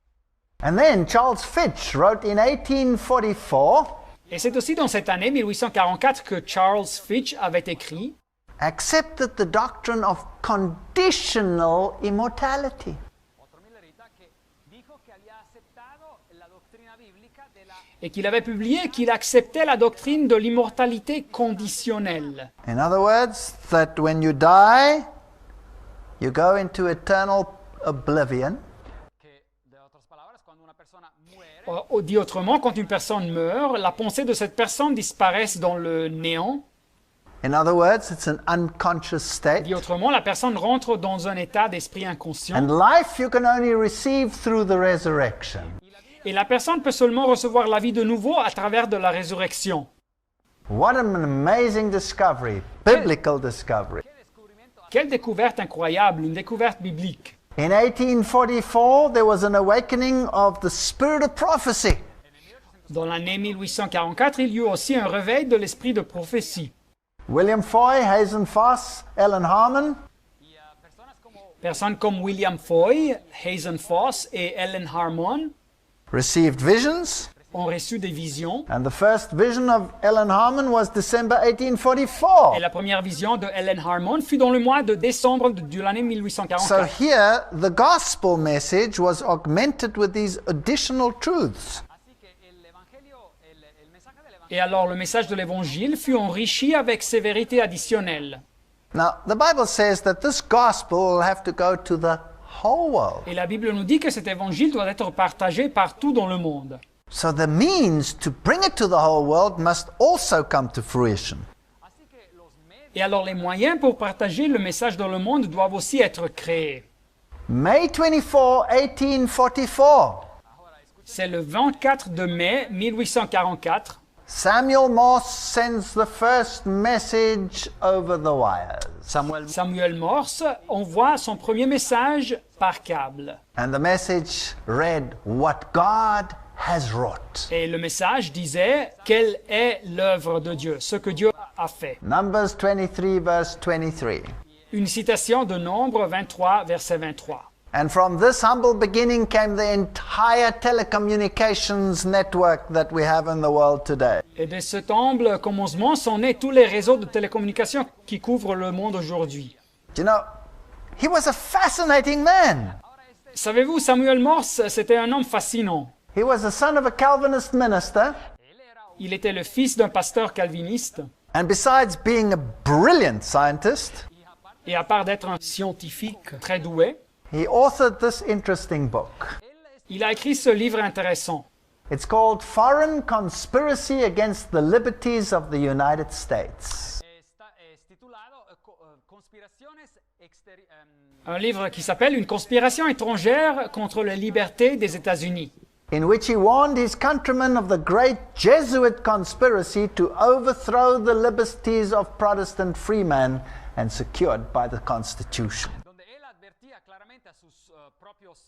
And then Charles Fitch wrote in 1844, Et c'est aussi dans cette année 1844 que Charles Fitch avait écrit accepted the doctrine of conditional immortality. et qu'il avait publié qu'il acceptait la doctrine de l'immortalité conditionnelle. In other words, that when you die, you go into eternal oblivion. Dit autrement, quand une personne meurt, la pensée de cette personne disparaît dans le néant. In other words, it's an unconscious state. Dit autrement, la personne rentre dans un état d'esprit inconscient. And life you can only receive through the resurrection. Et la personne peut seulement recevoir la vie de nouveau à travers de la résurrection. What an amazing discovery, biblical discovery. Quelle découverte incroyable, une découverte biblique. In 1844, there was an awakening of the spirit of prophecy. Dans l'année 1844, il y eut aussi un réveil de l'esprit de prophétie. William Foy, Hazen Foss, Ellen Harmon Personnes comme William Foy, Hazen Foss et Ellen Harmon received visions. ont reçu des visions. And the first vision of Ellen Harmon was December 1844. Et la première vision de Ellen Harmon fut dans le mois de décembre de l'année So 1844. here, the gospel message was augmented with these additional truths. Et alors le message de l'évangile fut enrichi avec ces vérités additionnelles. Now, the Bible says that this gospel will have to go to the whole world. Et la Bible nous dit que cet évangile doit être partagé partout dans le monde. So the means to bring it to the whole world must also come to fruition. Et alors les moyens pour partager le message dans le monde doivent aussi être créés. May 24, 1844, C'est le 24 de mai 1844. Samuel Morse sends the first message over the wires. Samuel Morse envoie son premier message par câble. And the message read, "What God has wrought." Et le message disait quelle est l'œuvre de Dieu, ce que Dieu a fait. Numbers 23, verse 23. Une citation de Nombre 23, verset 23. And from this humble beginning came the entire telecommunications network that we have in the world today. Et de cet humble commencement sont nés tous les réseaux de télécommunications qui couvrent le monde aujourd'hui. You know, he was a fascinating man. Savez-vous, Samuel Morse, c'était un homme fascinant. He was the son of a Calvinist minister, Il était le fils d'un pasteur calviniste. and besides being a brilliant scientist, Et à part d'être un scientifique très doué, he authored this interesting book. il a écrit ce livre intéressant. It's called Foreign Conspiracy Against the Liberties of the United States. Un livre qui s'appelle Une conspiration étrangère contre les libertés des États-Unis, In which he warned his countrymen of the great Jesuit conspiracy to overthrow the liberties of Protestant freemen and secured by the Constitution. donde él advertía claramente a sus propios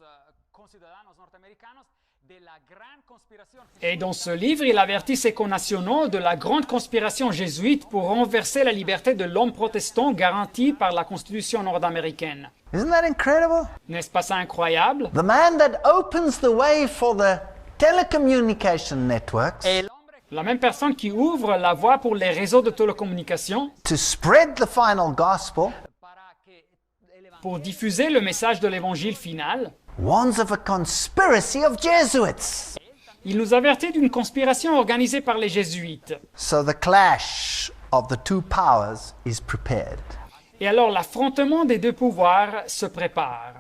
conciudadanos norteamericanos de la gran conspiración. Et dans ce livre, il avertit ses connationaux de la grande conspiration jésuite pour renverser la liberté de l'homme protestant garantie par la Constitution nord-américaine. Isn't that incredible? N'est-ce pas ça incroyable? The man that opens the way for the telecommunication networks La même personne qui ouvre la voie pour les réseaux de télécommunications to spread the final gospel pour diffuser le message de l'évangile final, warns of a conspiracy of Jesuits. il nous avertit d'une conspiration organisée par les jésuites. So the clash of the two powers is prepared. Et alors l'affrontement des deux pouvoirs se prépare.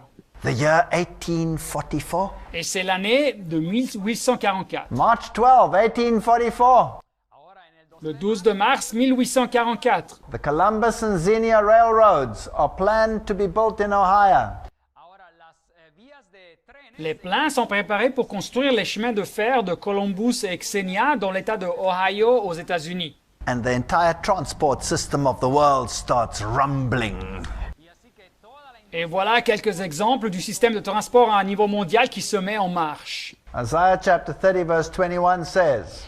The year 1844. Et c'est l'année de 1844. March 12, 1844. Le 12 de mars 1844. The Columbus and Xenia railroads are planned to be built in Ohio. Les plans sont préparés pour construire les chemins de fer de Columbus et Xenia dans l'État de Ohio aux États-Unis. And the entire transport system of the world starts rumbling. Et voilà quelques exemples du système de transport à un niveau mondial qui se met en marche. Isaiah chapter 30 verse 21 says,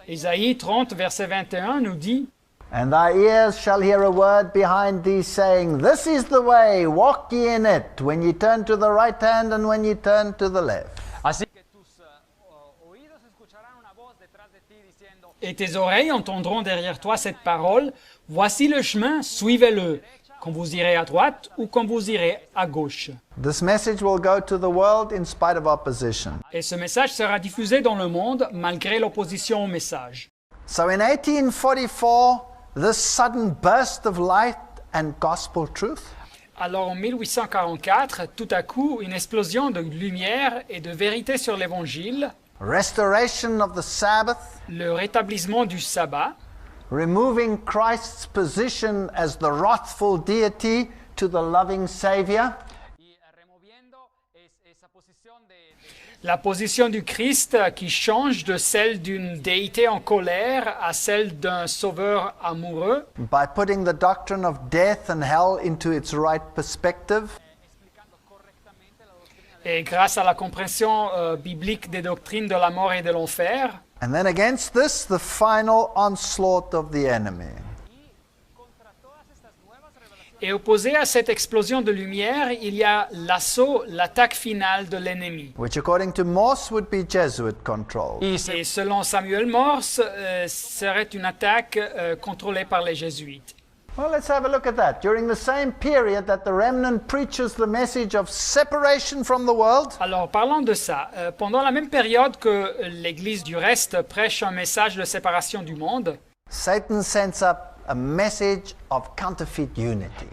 Ésaïe 30, verset 21 nous dit And thy ears shall hear a word behind thee saying, This is the way, walk ye in it, when ye turn to the right hand and when ye turn to the left. Así que Et tes oreilles entendront derrière toi cette parole, voici le chemin, suivez-le, quand vous irez à droite ou quand vous irez à gauche. This message will go to the world in spite of opposition. Et ce message sera diffusé dans le monde malgré l'opposition au message. So in 1844, this sudden burst of light and gospel truth Alors en 1844, tout à coup, une explosion de lumière et de vérité sur l'Évangile, restoration of the Sabbath, le rétablissement du sabbat, removing Christ's position as the wrathful deity to the loving Savior, la position du Christ qui change de celle d'une déité en colère à celle d'un sauveur amoureux, by putting the doctrine of death and hell into its right perspective, et grâce à la compréhension biblique des doctrines de la mort et de l'enfer. and then against this, the final onslaught of the enemy. Et opposé à cette explosion de lumière, il y a l'assaut, l'attaque finale de l'ennemi. Which according to Morse would be Jesuit controlled. y Et selon Samuel Morse, serait une attaque contrôlée par les jésuites. Well, let's have a look at that. During the same period that the remnant preaches the message of separation from the world, Alors, parlons de ça. Pendant la même période que l'Église du reste prêche un message de séparation du monde, Satan sends up a message of counterfeit unity.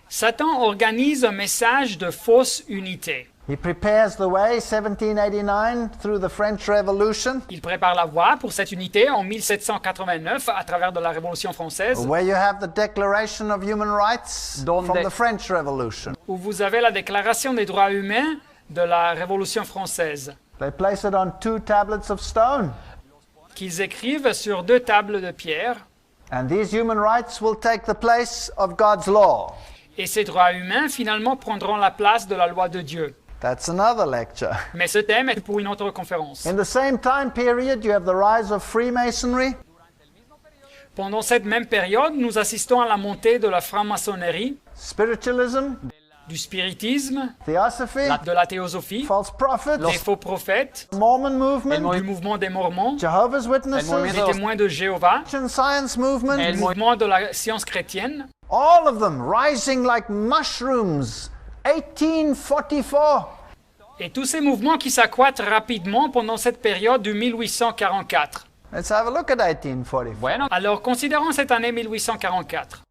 Satan organise un message de fausse unité. He prepares the way, 1789, through the French Revolution, Il prépare la voie pour cette unité en 1789 à travers de la Révolution française, where you have the Declaration of Human Rights Donde- from the French Revolution. où vous avez la Déclaration des droits humains de la Révolution française, They place it on 2 tablets of stone. qu'ils écrivent sur 2 tables de pierre. And these human rights will take the place of God's law. Et ces droits humains, finalement, prendront la place de la loi de Dieu. That's another lecture. Mais ce thème est pour une autre conférence. In the same time period, you have the rise of Freemasonry, Pendant cette même période, nous assistons à la montée de la franc-maçonnerie, spiritualism, du spiritisme, theosophy, de la théosophie, false prophets, des faux prophètes, Mormon movement, du mouvement des Mormons, Jehovah's Witnesses, des témoins de Jéhovah, Christian Science movement, du mouvement de la science chrétienne, all of them rising like mushrooms. 1844. Et tous ces mouvements qui s'accroîtent rapidement pendant cette période de 1844. Let's have a look at 1844. Bueno, alors considérons cette année 1844.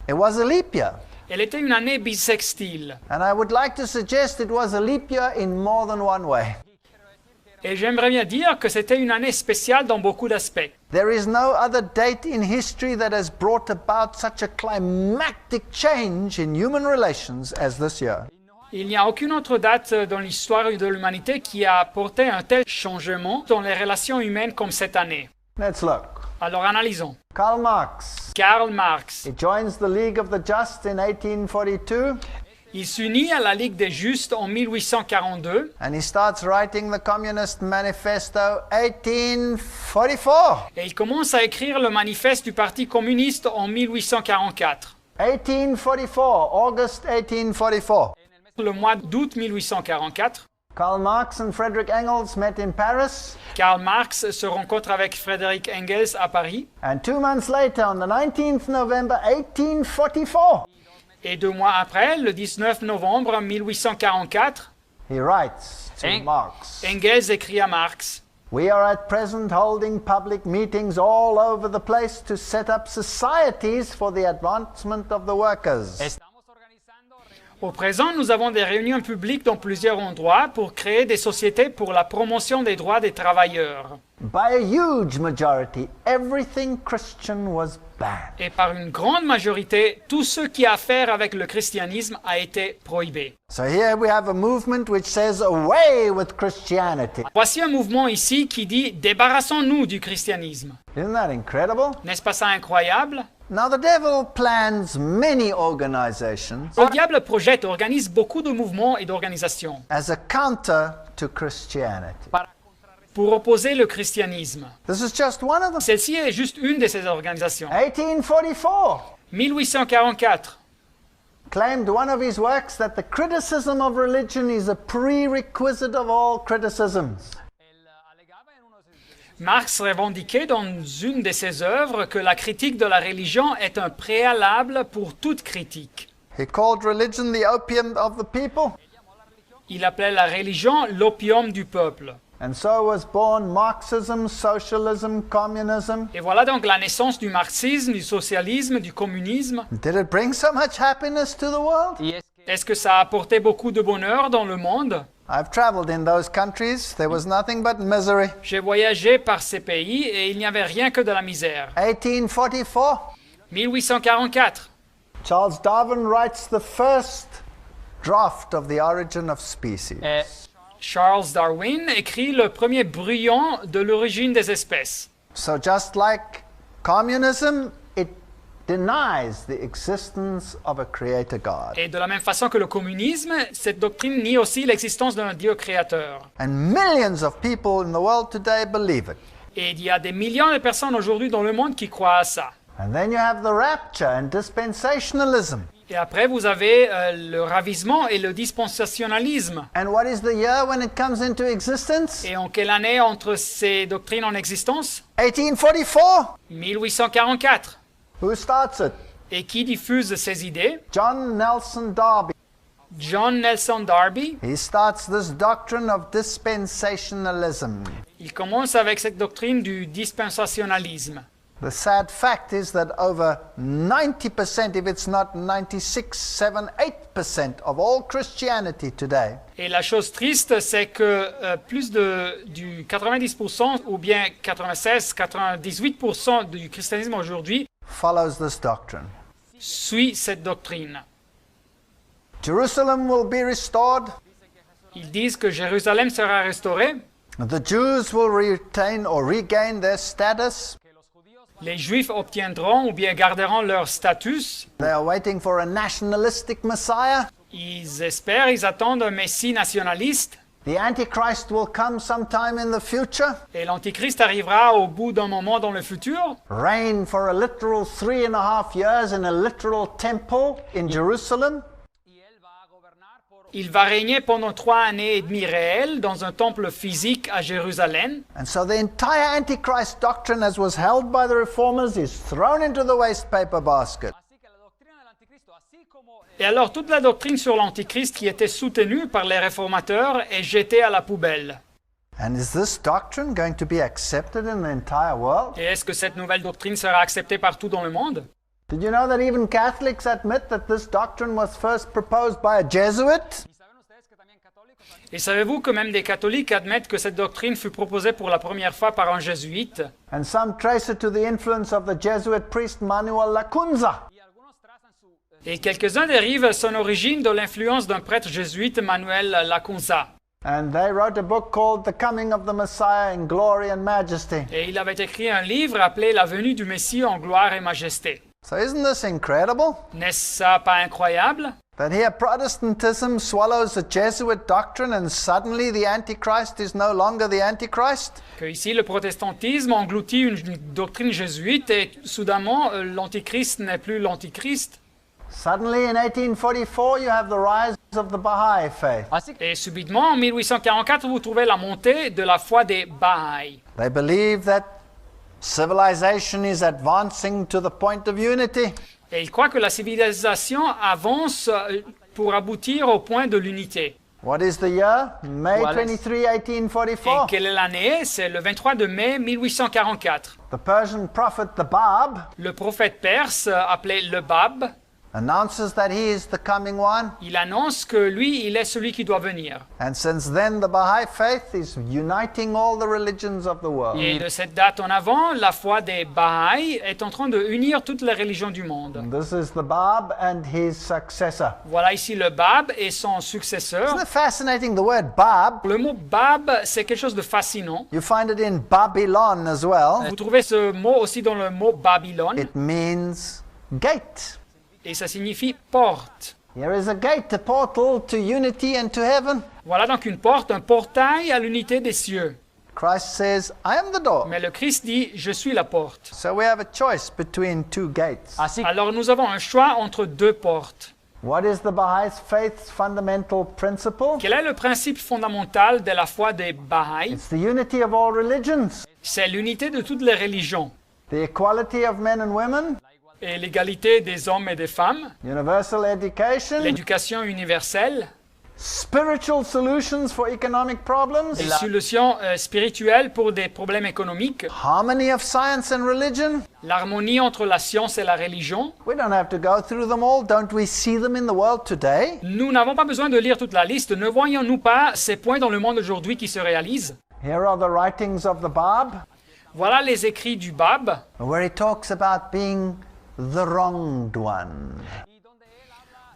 It was a leap year. Elle était une année bissextile. And I would like to suggest it was a leap year in more than one way. Et j'aimerais bien dire que c'était une année spéciale dans beaucoup d'aspects. There is no other date in history that has brought about such a climactic change in human relations as this year. Il n'y a aucune autre date dans l'histoire de l'humanité qui a apporté un tel changement dans les relations humaines comme cette année. Let's look. Alors analysons. Karl Marx. Karl Marx. He joins the League of the Just in 1842. Il s'unit à la Ligue des Justes en 1842 And he starts writing the Communist Manifesto 1844. et il commence à écrire le manifeste du Parti communiste en 1844. 1844, August 1844. Le mois d'août 1844, Karl Marx and Friedrich Engels met in Paris. Karl Marx se rencontre avec Friedrich Engels à Paris And 2 months later, on the 19th November 1844, et 2 mois après, le 19 novembre 1844, he writes to Marx, Engels écrit à Marx: "We are at present holding public meetings all over the place to set up societies for the advancement of the workers. Au présent, nous avons des réunions publiques dans plusieurs endroits pour créer des sociétés pour la promotion des droits des travailleurs. By a huge majority, everything Christian was banned. Et par une grande majorité, tout ce qui a à faire avec le christianisme a été prohibé. So here we have a movement which says, away with Christianity. Voici un mouvement ici qui dit: débarrassons-nous du christianisme. Isn't that incredible? N'est-ce pas ça incroyable? Now the devil plans many organizations Le diable projette, organise beaucoup de mouvements et d'organisations as a counter to Christianity. pour opposer le christianisme. This is just one of them. Celle-ci est juste une de ces organisations. 1844 1844. claimed one of his works that the criticism of religion is a prerequisite of all criticisms. Marx revendiquait dans une de ses œuvres que la critique de la religion est un préalable pour toute critique. He called religion the opium of the people. Il appelait la religion l'opium du peuple. And so was born Marxism, socialism, communism. Et voilà donc la naissance du marxisme, du socialisme, du communisme. Did it bring so much happiness to the world? Est-ce que ça a apporté beaucoup de bonheur dans le monde? I've traveled in those countries. There was nothing but misery. J'ai voyagé par ces pays et il n'y avait rien que de la misère. 1844, 1844. Charles Darwin writes the first draft of The Origin of Species. Charles Darwin écrit le premier brouillon de l'origine des espèces. So just like communism, it denies the existence of a creator God. Et de la même façon que le communisme, cette doctrine nie aussi l'existence d'un Dieu créateur. And millions of people in the world today believe it. Et il y a des millions de personnes aujourd'hui dans le monde qui croient à ça. And then you have the rapture and dispensationalism. Et après, vous avez le ravisement et le dispensationalisme. And what is the year when it comes into existence? Et en quelle année entre ces doctrines en existence? 1844. 1844. Who starts it? Et qui diffuse ces idées? John Nelson Darby. John Nelson Darby. He starts this doctrine of dispensationalism. Il commence avec cette doctrine du dispensationalisme. The sad fact is that over 90%, if it's not 96, 7, 8% of all Christianity today Et la chose triste, c'est que plus du 90% ou bien 96, 98% du christianisme aujourd'hui follows this doctrine. suit cette doctrine. Jerusalem will be restored. Ils disent que Jérusalem sera restaurée. The Jews will retain or regain their status. Les Juifs obtiendront ou bien garderont leur statut. They are waiting for a nationalistic Messiah. Ils espèrent, ils attendent un Messie nationaliste. The Antichrist will come sometime in the future. Et l'Antichrist arrivera au bout d'un moment dans le futur. Reign for a literal 3.5 years in a literal temple in Jerusalem. Il va régner pendant 3 années et demie réelles dans un temple physique à Jérusalem. And so the entire Antichrist doctrine as was held by the reformers is thrown into the waste paper basket. Et alors toute la doctrine sur l'Antichrist qui était soutenue par les réformateurs est jetée à la poubelle. And is this doctrine going to be accepted in the entire world? Et est-ce que cette nouvelle doctrine sera acceptée partout dans le monde? Did you know that even Catholics admit that this doctrine was first proposed by a Jesuit? Et savez-vous que même des catholiques admettent que cette doctrine fut proposée pour la première fois par un jésuite? And some trace it to the influence of the Jesuit priest Manuel Lacunza. Et quelques-uns dérivent son origine de l'influence d'un prêtre jésuite, Manuel Lacunza. And they wrote a book called The Coming of the Messiah in Glory and Majesty. Et il avait écrit un livre appelé La venue du Messie en gloire et majesté. So isn't this incredible? N'est-ce pas incroyable? That here Protestantism swallows a Jesuit doctrine and suddenly the Antichrist is no longer the Antichrist? Que ici le protestantisme engloutit une doctrine jésuite et soudainement l'antichrist n'est plus l'antichrist. Suddenly in 1844 you have the rise of the Baha'i faith. Et subitement en 1844 vous trouvez la montée de la foi des Baha'i. They believe that civilization is advancing to the point of unity. Et ils croient que la civilisation avance pour aboutir au point de l'unité. What is the year? May 23, Et 1844. quelle est l'année? C'est le 23 de mai 1844. The Persian prophet, the Bab, Le prophète perse, appelé le Bab, announces that he is the coming one. il annonce que lui, il est celui qui doit venir. And since then, the Baha'i faith is uniting all the religions of the world. Et de cette date en avant, la foi des Baha'i est en train de unir toutes les religions du monde. This is the Bab and his successor. Voilà ici le Bab et son successeur. Isn't it fascinating, the word Bab? Le mot Bab, c'est quelque chose de fascinant. You find it in Babylon as well. Vous trouvez ce mot aussi dans le mot Babylone, It means gate. et ça signifie porte. Here is a gate, a portal to unity and to heaven. Voilà donc une porte, un portail à l'unité des cieux. Christ says, I am the door. Mais le Christ dit, je suis la porte. So we have a choice between two gates. Alors nous avons un choix entre deux portes. What is the Baha'i faith's fundamental principle? Quel est le principe fondamental de la foi des Baha'i? It's the unity of all religions, C'est l'unité de toutes les religions the equality of men and women, et l'égalité des hommes et des femmes, universal education, l'éducation universelle, spiritual solutions for economic problems, les solutions spirituelles pour des problèmes économiques, harmony of science and religion. l'harmonie entre la science et la religion. We don't have to go through them all. Don't we see them in the world today? Nous n'avons pas besoin de lire toute la liste. Ne voyons-nous pas ces points dans le monde aujourd'hui qui se réalisent? Here are the writings of the Bab, Voilà les écrits du Bab, where he talks about being the wronged one.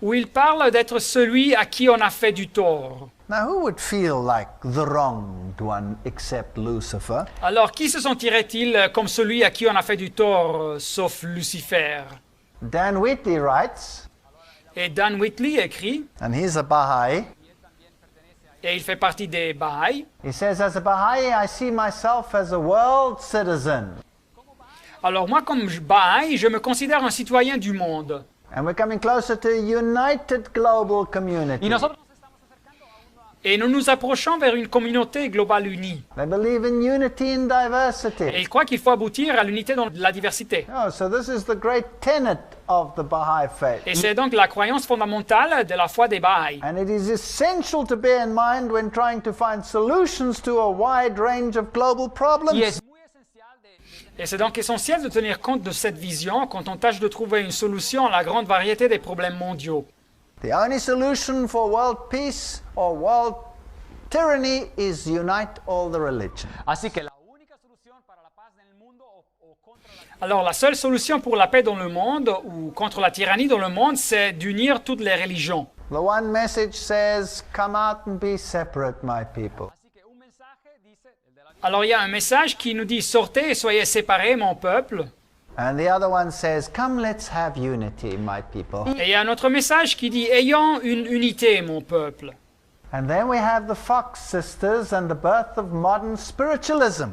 où il parle d'être celui à qui on a fait du tort. Now, who would feel like the wronged one except Lucifer? Alors, qui se sentirait-il comme celui à qui on a fait du tort, sauf Lucifer? Dan Wheatley writes, Et Dan Whitley écrit, and he's a Baha'i. et il fait partie des Baha'i. He says, as a Baha'i, I see myself as a world citizen. Alors moi, comme Baha'i, je me considère un citoyen du monde. And we're coming closer to a united global community. Et nous nous approchons vers une communauté globale unie. They believe in unity and Et diversity. il croit qu'il faut aboutir à l'unité dans la diversité. Oh, so this is the great tenet of the Baha'i faith. Et c'est donc la croyance fondamentale de la foi des Baha'i. And it is essential to bear in mind when trying to find solutions to a wide range of global problems. Et c'est donc essentiel de tenir compte de cette vision quand on tâche de trouver une solution à la grande variété des problèmes mondiaux. The only solution for world peace or world tyranny is unite all the religions. Alors la seule solution pour la paix dans le monde ou contre la tyrannie dans le monde, c'est d'unir toutes les religions. The one message says, come out and be separate, my people. Alors il y a un message qui nous dit « Sortez et soyez séparés, mon peuple ». And the other one says, come, let's have unity, my people. Et il y a un autre message qui dit « Ayons une unité, mon peuple ». And then we have the Fox sisters and the birth of modern spiritualism.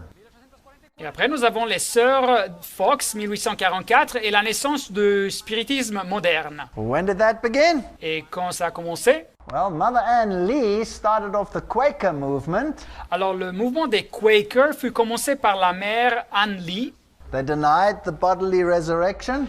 Et après, nous avons les sœurs Fox, 1844, et la naissance du spiritisme moderne. When did that begin? Et quand ça a commencé? Well, Mother Ann Lee started off the Quaker movement. Alors, le mouvement des Quakers fut commencé par la mère Anne Lee. They denied the bodily resurrection.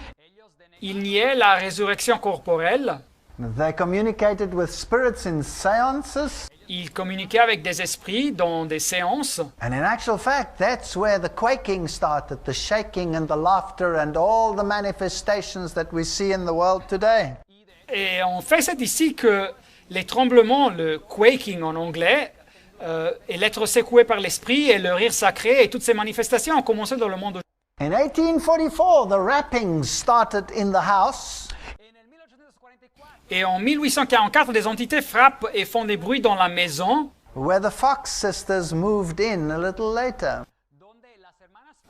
Il niait la résurrection corporelle. They communicated with spirits in seances. Ils communiquaient avec des esprits dans des séances. And in actual fact, that's where the quaking started, the shaking and the laughter and all the manifestations that we see in the world today. Et en fait, c'est ici que les tremblements, le quaking en anglais, et l'être secoué par l'esprit et le rire sacré et toutes ces manifestations ont commencé dans le monde. In 1844, the rappings started in the house. Et en 1844, des entités frappent et font des bruits dans la maison Where the Fox sisters moved in a little later.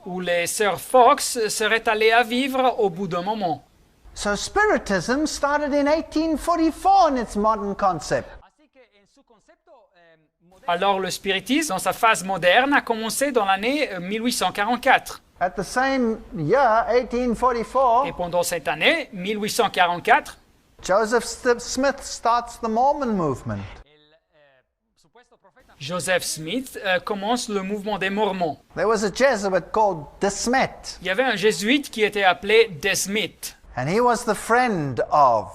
où les sœurs Fox seraient allées à vivre au bout d'un moment. So Spiritism started in 1844 in its modern concept. Alors le spiritisme, dans sa phase moderne, a commencé dans l'année 1844. At the same year, 1844, Et pendant cette année, 1844, Joseph Smith starts the Mormon movement. Joseph Smith commence le mouvement des Mormons. There was a Jesuit called De Smet, Il y avait un jésuite qui était appelé De Smet. and he was the friend of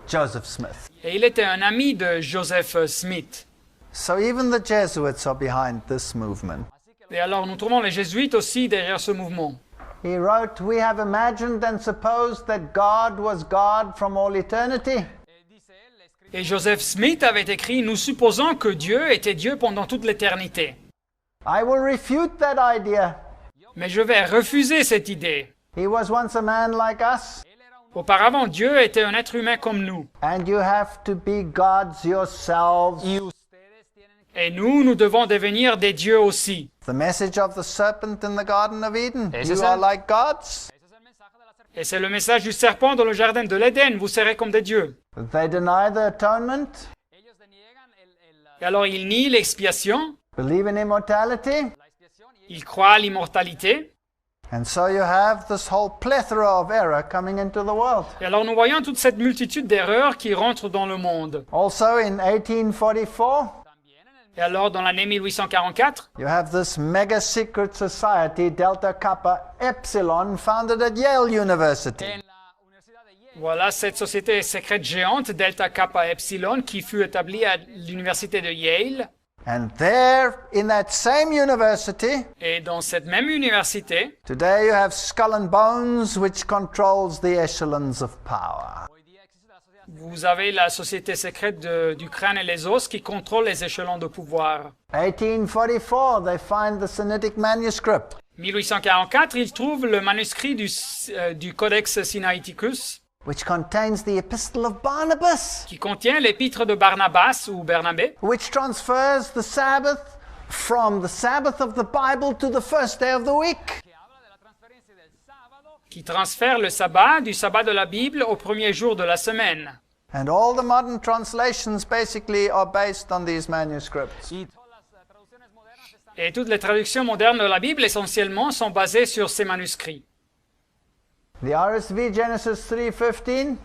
Joseph Smith. Et il était un ami de Joseph Smith. So even the Jesuits are behind this movement. Et alors nous trouvons les jésuites aussi derrière ce mouvement. He wrote, "We have imagined and supposed that God was God from all eternity. Et Joseph Smith avait écrit « Nous supposons que Dieu était Dieu pendant toute l'éternité. I will refute that idea. Mais je vais refuser cette idée. He was once a man like us, Auparavant, Dieu était un être humain comme nous. and you have to be gods yourselves." Et nous devons devenir des dieux aussi. The message of the serpent in the Garden of Eden. Ese You es are el- like gods. Et c'est le message du serpent dans le jardin de l'Éden. Vous serez comme des dieux. They deny the atonement, Et alors, ils nient l'expiation. believe in immortality, Ils croient à l'immortalité. and so you have this whole plethora of error coming into the world. Et alors, nous voyons toute cette multitude d'erreurs qui rentrent dans le monde. Also in 1844, Et alors, dans l'année 1844, you have this mega secret society, Delta Kappa Epsilon, founded at Yale University. voilà cette société secrète géante, Delta Kappa Epsilon, qui fut établie à l'université de Yale. And there, in that same university, Et dans cette même université, today you have Skull and Bones, which controls the echelons of power. vous avez la société secrète du crâne et les os qui contrôle les échelons de pouvoir. 1844, they find the Sinitic manuscript. 1844, ils trouvent le manuscrit du Codex Sinaiticus, Which contains the epistle of Barnabas, qui contient l'épître de Barnabas ou Bernabé, which transfers the Sabbath from the Sabbath of the Bible to the first day of the week. qui transfère le sabbat du sabbat de la Bible au premier jour de la semaine. And all the modern translations basically are based on these manuscripts. Et toutes les traductions modernes de la Bible essentiellement sont basées sur ces manuscrits. The RSV Genesis 3:15,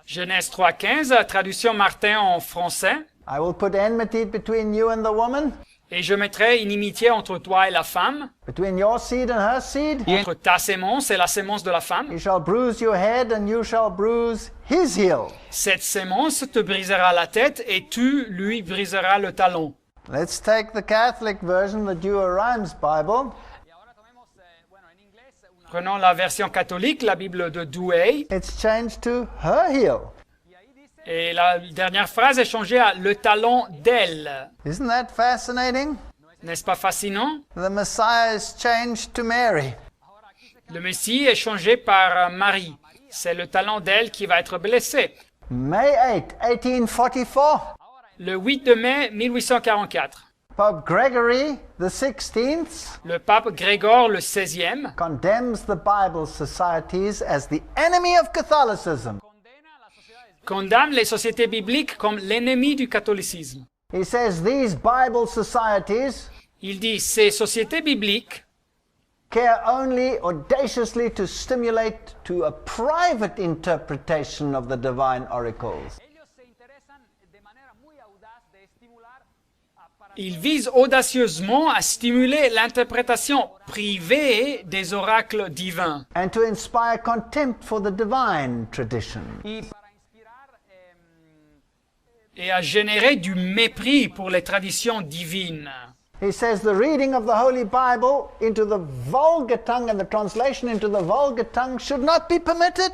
Genèse 3.15, traduction Martin en français. I will put enmity between you and the woman, Et je mettrai inimitié entre toi et la femme, between your seed and her seed. entre ta sémence et la sémence de la femme. He shall bruise your head and you shall bruise his heel. Cette sémence te brisera la tête et tu lui briseras le talon. Let's take the Catholic version, the Douay-Rheims Bible. Prenons la version catholique, la Bible de Douay, It's changed to her heel. et la dernière phrase est changée à le talon d'elle. Isn't that fascinating? N'est-ce pas fascinant? The Messiah is changed to Mary. Le Messie est changé par Marie. C'est le talon d'elle qui va être blessé. May 8, 1844, Le 8 de mai 1844, Pope Gregory the 16th le pape Grégor le XVIe condemns the Bible societies as the enemy of Catholicism. condamne les sociétés bibliques comme l'ennemi du catholicisme. He says these Bible societies Il dit ces sociétés bibliques care only audaciously to stimulate to a private interpretation of the divine oracles. ils visent audacieusement à stimuler l'interprétation privée des oracles divins And to inspire contempt for the divine tradition. et a généré du mépris pour les traditions divines. He says the reading of the Holy Bible into the vulgar tongue and the translation into the vulgar tongue should not be permitted.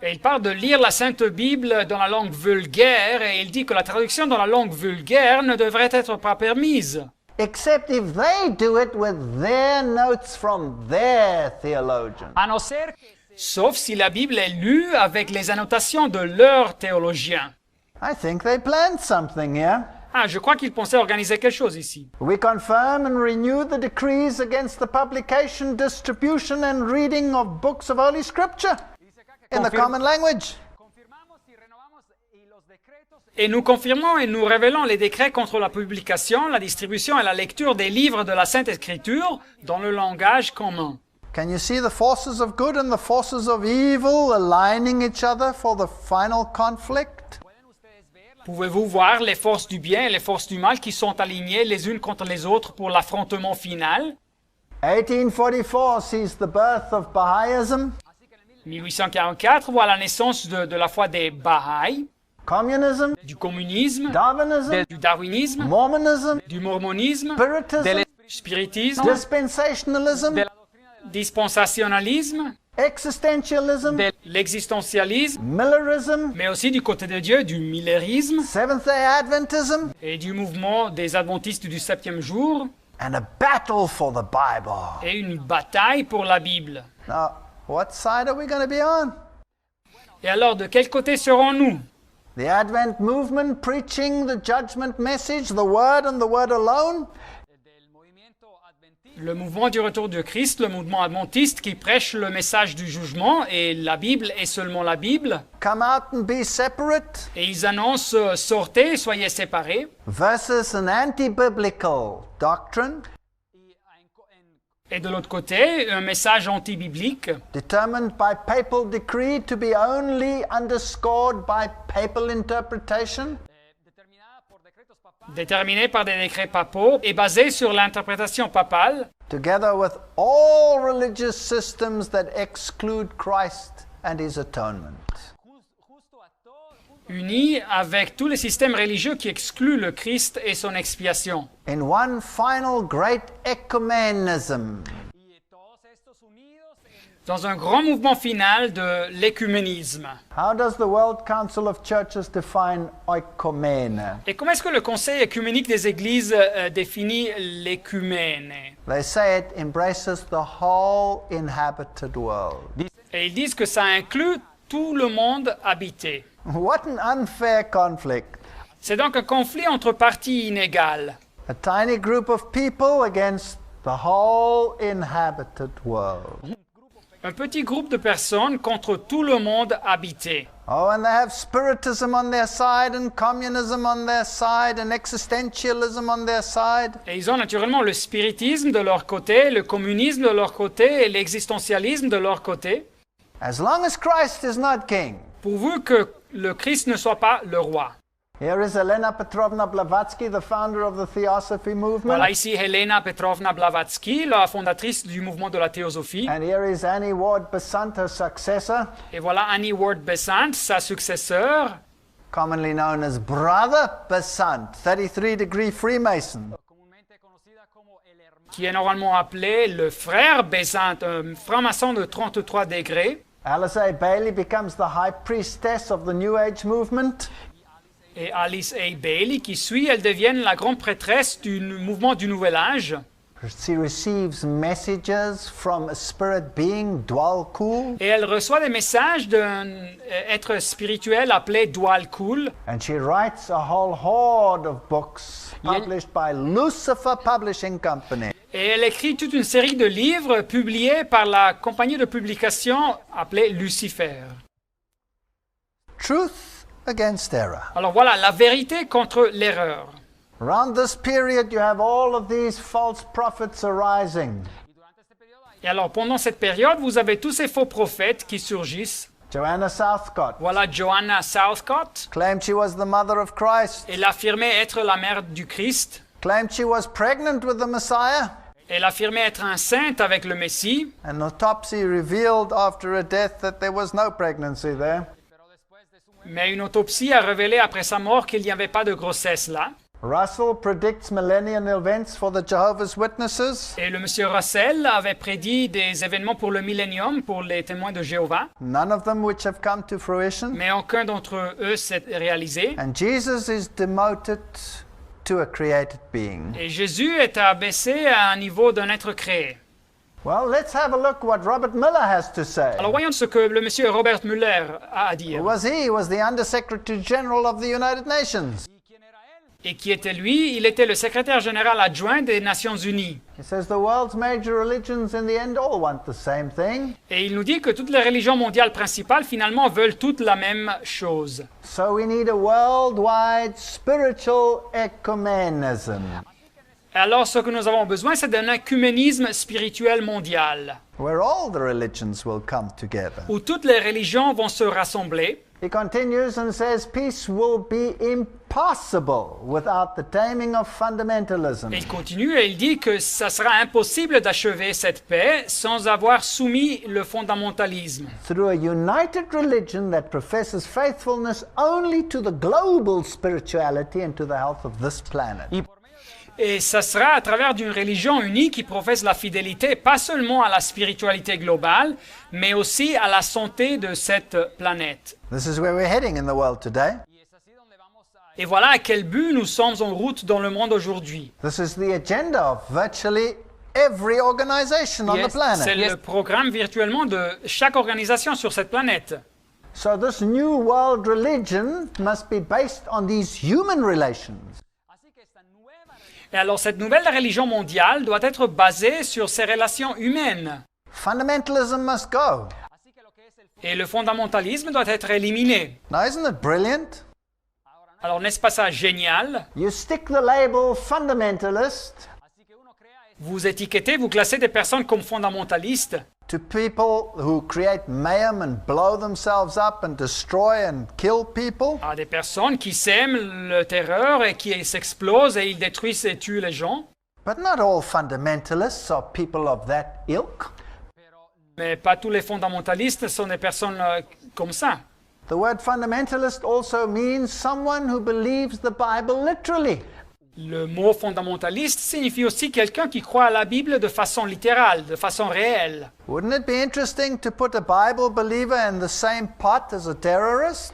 Et il parle de lire la Sainte Bible dans la langue vulgaire, et il dit que la traduction dans la langue vulgaire ne devrait être pas permise. Except if they do it with their notes from their theologian. Sauf si la Bible est lue avec les annotations de leurs théologiens. I think they planned something here. Ah, je crois qu'ils pensaient organiser quelque chose ici. We confirm and renew the decrees against the publication, distribution and reading of books of Holy Scripture in the common language. Et nous confirmons et nous révélons les décrets contre la publication, la distribution et la lecture des livres de la Sainte Écriture dans le langage commun. Can you see the forces of good and the forces of evil aligning each other for the final conflict? Pouvez-vous voir les forces du bien et les forces du mal qui sont alignées les unes contre les autres pour l'affrontement final? 1844 sees the birth of Baha'ism, 1844 voit la naissance de la foi des Baha'i, communism, du communisme, Darwinism, du darwinisme, Mormonism, du mormonisme, Spiritism, spiritisme, dispensationalism, dispensationalisme, existentialism, l'existentialisme, Millerism, mais aussi du côté de Dieu, du millerisme Seventh-day Adventism, et du mouvement des adventistes du 7e jour, and a battle for the Bible. et une bataille pour la Bible. Now, what side are we going to be on? Et alors, de quel côté serons-nous? The Advent movement preaching the judgment message, the Word and the Word alone? Le mouvement du retour de Christ, le mouvement adventiste qui prêche le message du jugement et la Bible et seulement la Bible. Come out and be separate? Et ils annoncent sortez, soyez séparés. Versus an anti-biblical doctrine Et de l'autre côté, un message anti-biblique determined by papal decree to be only underscored by papal interpretation? déterminé par des décrets papaux et basé sur l'interprétation papale, Together with all religious systems that exclude Christ and his atonement. uni avec tous les systèmes religieux qui excluent le Christ et son expiation. In one final great ecumenism, Dans un grand mouvement final de l'écuménisme. how does the World Council of Churches define oikomene? Et comment est-ce que le Conseil écuménique des Églises définit l'écumène? They say it embraces the whole inhabited world. Et ils disent que ça inclut tout le monde habité. What an unfair conflict. C'est donc un conflit entre parties inégales. A tiny group of people against the whole inhabited world. Un petit groupe de personnes contre tout le monde habité. Oh, and they have spiritism on their side, and communism on their side, and existentialism on their side. Et ils ont naturellement le spiritisme de leur côté, le communisme de leur côté et l'existentialisme de leur côté, As long as Christ is not king. pourvu que le Christ ne soit pas le roi. Here is Elena Petrovna Blavatsky, the founder of the Theosophy movement. Voilà ici Helena Petrovna Blavatsky, la fondatrice du mouvement de la théosophie. And here is Annie Ward Besant, her successor, Et voilà Annie Ward Besant, sa successeur, commonly known as Brother Besant, 33-degree Freemason. qui est normalement appelé le frère Besant, un franc-maçon de 33 degrés. Alice A. Bailey becomes the high priestess of the New Age movement. Et Alice A. Bailey, qui suit, elle devient la grande prêtresse du mouvement du Nouvel Âge. She receives messages from a spirit being, Dwal Kul, Et elle reçoit des messages d'un être spirituel appelé Dwal Kul. and she writes a whole horde of books published by Lucifer Publishing Company. Et elle écrit toute une série de livres publiés par la compagnie de publication appelée Lucifer. Truth against error. Alors voilà, la vérité contre l'erreur. Around this period, you have all of these false prophets arising. Et alors pendant cette période, vous avez tous ces faux prophètes qui surgissent. Joanna Southcott Voilà Joanna Southcott. claimed she was the mother of Christ, Elle affirmait être la mère du Christ. claimed she was pregnant with the Messiah. Elle affirmait être enceinte avec le Messie. An autopsy revealed after her death that there was no pregnancy there. Mais une autopsie a révélé après sa mort qu'il n'y avait pas de grossesse là. Russell predicts millennial events for the Jehovah's Witnesses. Et le monsieur Russell avait prédit des événements pour le millénium, pour les témoins de Jéhovah. None of them which have come to fruition. Mais aucun d'entre eux s'est réalisé. And Jesus is demoted to a created being. Et Jésus est abaissé à un niveau d'un être créé. Well, let's have a look what Robert Miller has to say. Alors voyons ce que le monsieur Robert Muller a à dire. Who was he? He was the Under-Secretary General of the United Nations. Et qui était lui? Il était le secrétaire général adjoint des Nations Unies. He says the world's major religions in the end all want the same thing. Et il nous dit que toutes les religions mondiales principales finalement veulent toutes la même chose. So we need a worldwide spiritual ecumenism, Alors ce que nous avons besoin, c'est d'un œcuménisme spirituel mondial, where all the religions will come together. où toutes les religions vont se rassembler. He continues and says peace will be impossible without the taming of fundamentalism. Et il continue et il dit que ça sera impossible d'achever cette paix sans avoir soumis le fondamentalisme. Through a united religion that professes faithfulness only to the global spirituality and to the health of this planet. Et ça sera à travers d'une religion unie qui professe la fidélité, pas seulement à la spiritualité globale, mais aussi à la santé de cette planète. This is where we're heading in the world today. Et voilà à quel but nous sommes en route dans le monde aujourd'hui. This is the agenda of virtually every organization on the planet. C'est le programme virtuellement de chaque organisation sur cette planète. So this new world religion must be based on these human relations. Et alors cette nouvelle religion mondiale doit être basée sur ces relations humaines. Fundamentalism must go. Et le fondamentalisme doit être éliminé. Now, isn't it brilliant? Alors n'est-ce pas ça génial? You stick the label fundamentalist Vous étiquetez, vous classez des personnes comme fondamentalistes to people who create mayhem and blow themselves up and destroy and kill people. à des personnes qui sèment la terreur et qui s'explosent et ils détruisent et tuent les gens. But not all fundamentalists are people of that ilk. Mais pas tous les fondamentalistes sont des personnes comme ça. The word fundamentalist also means someone who believes the Bible literally. Le mot fondamentaliste signifie aussi quelqu'un qui croit à la Bible de façon littérale, de façon réelle. Wouldn't it be interesting to put a Bible believer in the same pot as a terrorist?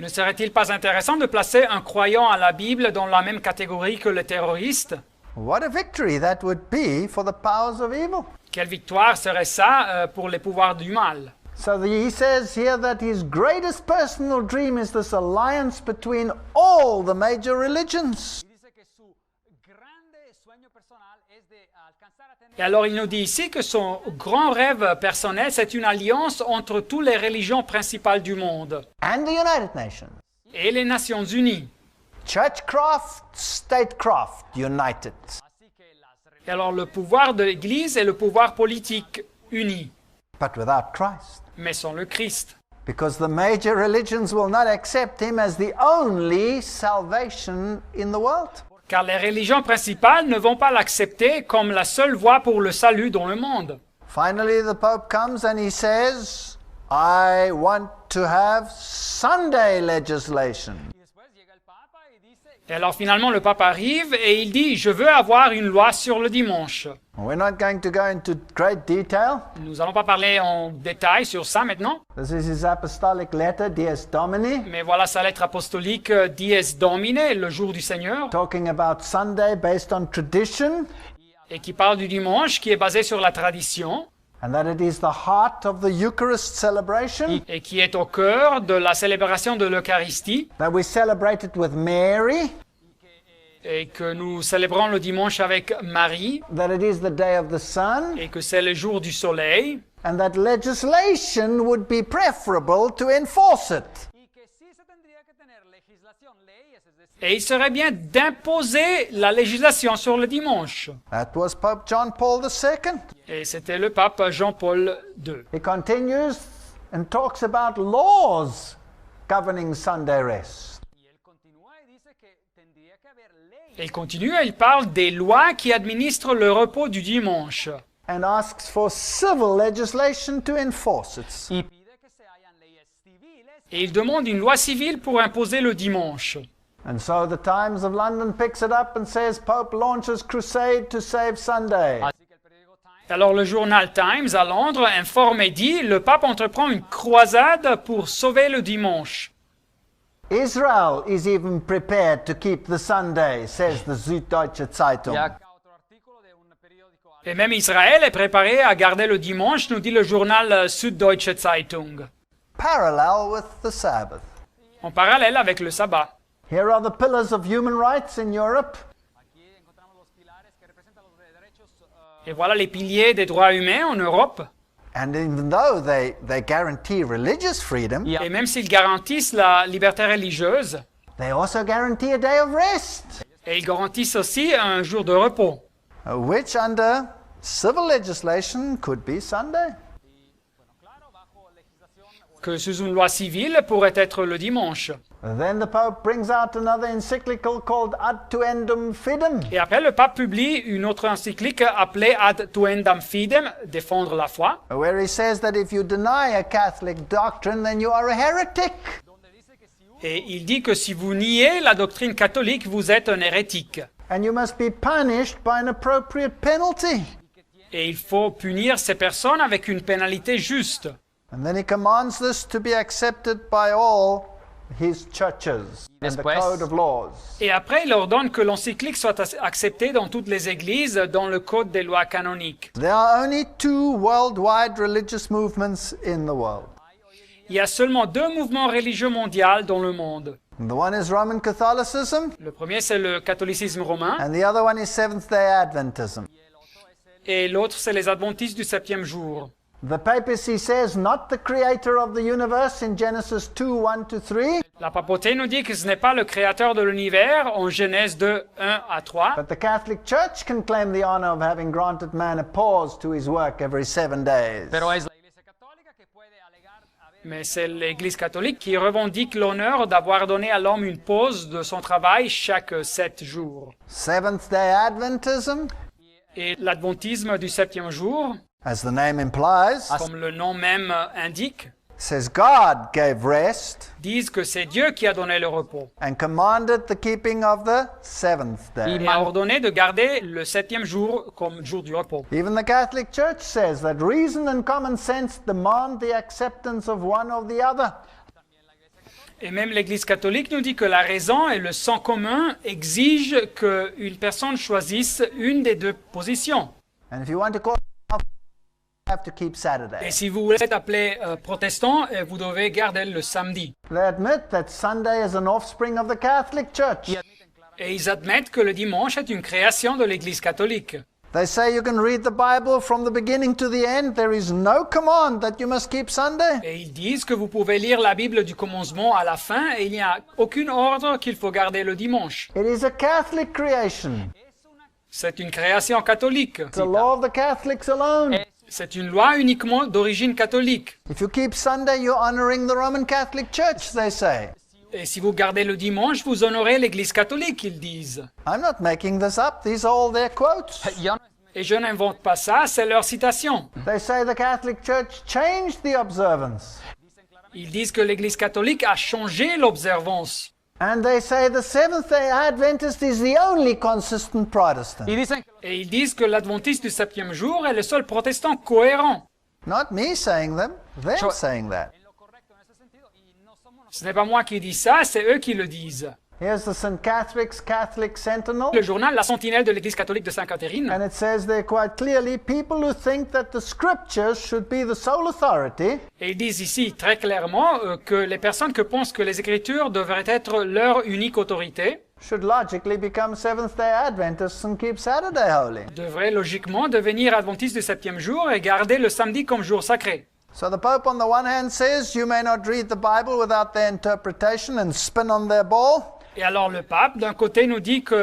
Ne serait-il pas intéressant de placer un croyant à la Bible dans la même catégorie que le terroriste? What a victory that would be for the powers of evil. Quelle victoire serait ça pour les pouvoirs du mal? So he says here that his greatest personal dream is this alliance between all the major religions. Et alors il nous dit ici que son grand rêve personnel, c'est une alliance entre toutes les religions principales du monde And the United Nations. et les Nations Unies. Churchcraft, statecraft, united. Et alors le pouvoir de l'Église et le pouvoir politique unis, But without Christ. mais sans le Christ. Because the major religions will not accept him as the only salvation in the world. Car les religions principales ne vont pas l'accepter comme la seule voie pour le salut dans le monde. Finally, the Pope comes and he says, I want to have Sunday legislation. Et alors finalement le pape arrive et il dit « Je veux avoir une loi sur le dimanche ». We're not going to go into great detail. Nous n'allons pas parler en détail sur ça maintenant, This is his apostolic letter, Dies Domini, mais voilà sa lettre apostolique Dies Domine, le jour du Seigneur, talking about Sunday based on tradition, et qui parle du dimanche qui est basé sur la tradition and that it is the heart of the Eucharist celebration, et qui est au cœur de la célébration de l'Eucharistie that we celebrate it with Mary, et que nous célébrons le dimanche avec Marie that it is the day of the sun, et que c'est le jour du soleil and that legislation would be preferable to enforce it. et il serait bien d'imposer la législation sur le dimanche. That was Pope John Paul II. Et c'était le pape Jean-Paul II. He continues and talks about laws governing Sunday rest. Et il continue et il parle des lois qui administrent le repos du dimanche. And asks for civil legislation to enforce it. Et il demande une loi civile pour imposer le dimanche. And so the Times of London picks it up and says Pope launches crusade to save Sunday. Alors le journal Times à Londres informe et dit, le pape entreprend une croisade pour sauver le dimanche. Israel is even prepared to keep the Sunday, says the Süddeutsche Zeitung. Et même Israël est préparé à garder le dimanche, nous dit le journal Süddeutsche Zeitung. Parallel with the Sabbath. En parallèle avec le sabbat. Here are the pillars of human rights in Europe. Et voilà les piliers des droits humains en Europe. And even though they guarantee religious freedom, Et même s'ils garantissent la liberté religieuse, they also guarantee a day of rest, et ils garantissent aussi un jour de repos, which under civil legislation could be Sunday. que sous une loi civile pourrait être le dimanche. Then the Pope brings out another encyclical called Ad Tuendum Fidem. Et après, le pape publie une autre encyclique appelée Ad Tuendam Fidem, défendre la foi, Where he says that if you deny a Catholic doctrine, then you are a heretic. et il dit que si vous niez la doctrine catholique, vous êtes un hérétique. And you must be punished by an appropriate penalty. Et il faut punir ces personnes avec une pénalité juste. And then he commands this to be accepted by all his churches and the Después- code of laws. Et après, il ordonne que l'encyclique soit acceptée dans toutes les églises, dans le code des lois canoniques. There are only two worldwide religious movements in the world. Il y a seulement deux mouvements religieux mondiaux dans le monde. The one is Roman Catholicism, Le premier, c'est le catholicisme romain, and the other one is Seventh-day Adventism. et l'autre, c'est les adventistes du septième jour. The papacy says not the creator of the universe in Genesis 2, 1-3, La papauté nous dit que ce n'est pas le créateur de l'univers en Genèse 2, 1 à 3, but the Catholic Church can claim the honor of having granted man a pause to his work every 7 days. Pero es la Iglesia Católica que puede alegar haber mais c'est l'Église catholique qui revendique l'honneur d'avoir donné à l'homme une pause de son travail chaque 7 jours. Seventh-day Adventism, Et l'adventisme du septième jour, as the name implies, comme le nom même indique, says God gave rest disent que c'est Dieu qui a donné le repos and commanded the keeping of the seventh day. et a ordonné de garder le septième jour comme jour du repos. Even the Catholic Church says that reason and common sense demand the acceptance of one or the other. Et même l'Église catholique nous dit que la raison et le sens commun exigent qu'une personne choisisse une des deux positions. And if you want to call yourself, you have to keep Saturday. Et si vous êtes appelé protestant, vous devez garder le samedi. They admit that Sunday is an offspring of the Catholic Church. Et ils admettent que le dimanche est une création de l'Église catholique. They say you can read the Bible from the beginning to the end. There is no command that you must keep Sunday. Et ils disent que vous pouvez lire la Bible du commencement à la fin et il n'y a aucun ordre qu'il faut garder le dimanche. It is a Catholic creation. C'est une création catholique. It's a law of the Catholics alone. C'est une loi uniquement d'origine catholique. If you keep Sunday, you're honoring the Roman Catholic Church, they say. Et si vous gardez le dimanche, vous honorez l'Église catholique, ils disent. I'm not making this up. These are all their quotes. Yo no- Et je n'invente pas ça, c'est leur citation. They say the Catholic Church changed the observance. Ils disent que l'Église catholique a changé l'observance. And they say the Seventh-day Adventist is the only consistent Protestant. Y dicen que los Et ils disent que l'adventiste du septième jour est le seul protestant cohérent. Not me saying them, them Sure. saying that. en lo correcto en ese sentido y no somos Ce n'est pas moi qui dis ça, c'est eux qui le disent. Here's the St. Catherick's Catholic Sentinel. Le journal La Sentinelle de l'Église catholique de Sainte-Catherine. And it says there quite clearly, people who think that the scriptures should be the sole authority Et ils disent ici très clairement que les personnes qui pensent que les Écritures devraient être leur unique autorité should logically become Seventh-day Adventists and keep Saturday holy. devraient logiquement devenir adventistes du septième jour et garder le samedi comme jour sacré. So the Pope on the one hand says, you may not read the Bible without their interpretation and spin on their ball. Et alors le pape, d'un côté, nous dit qu'on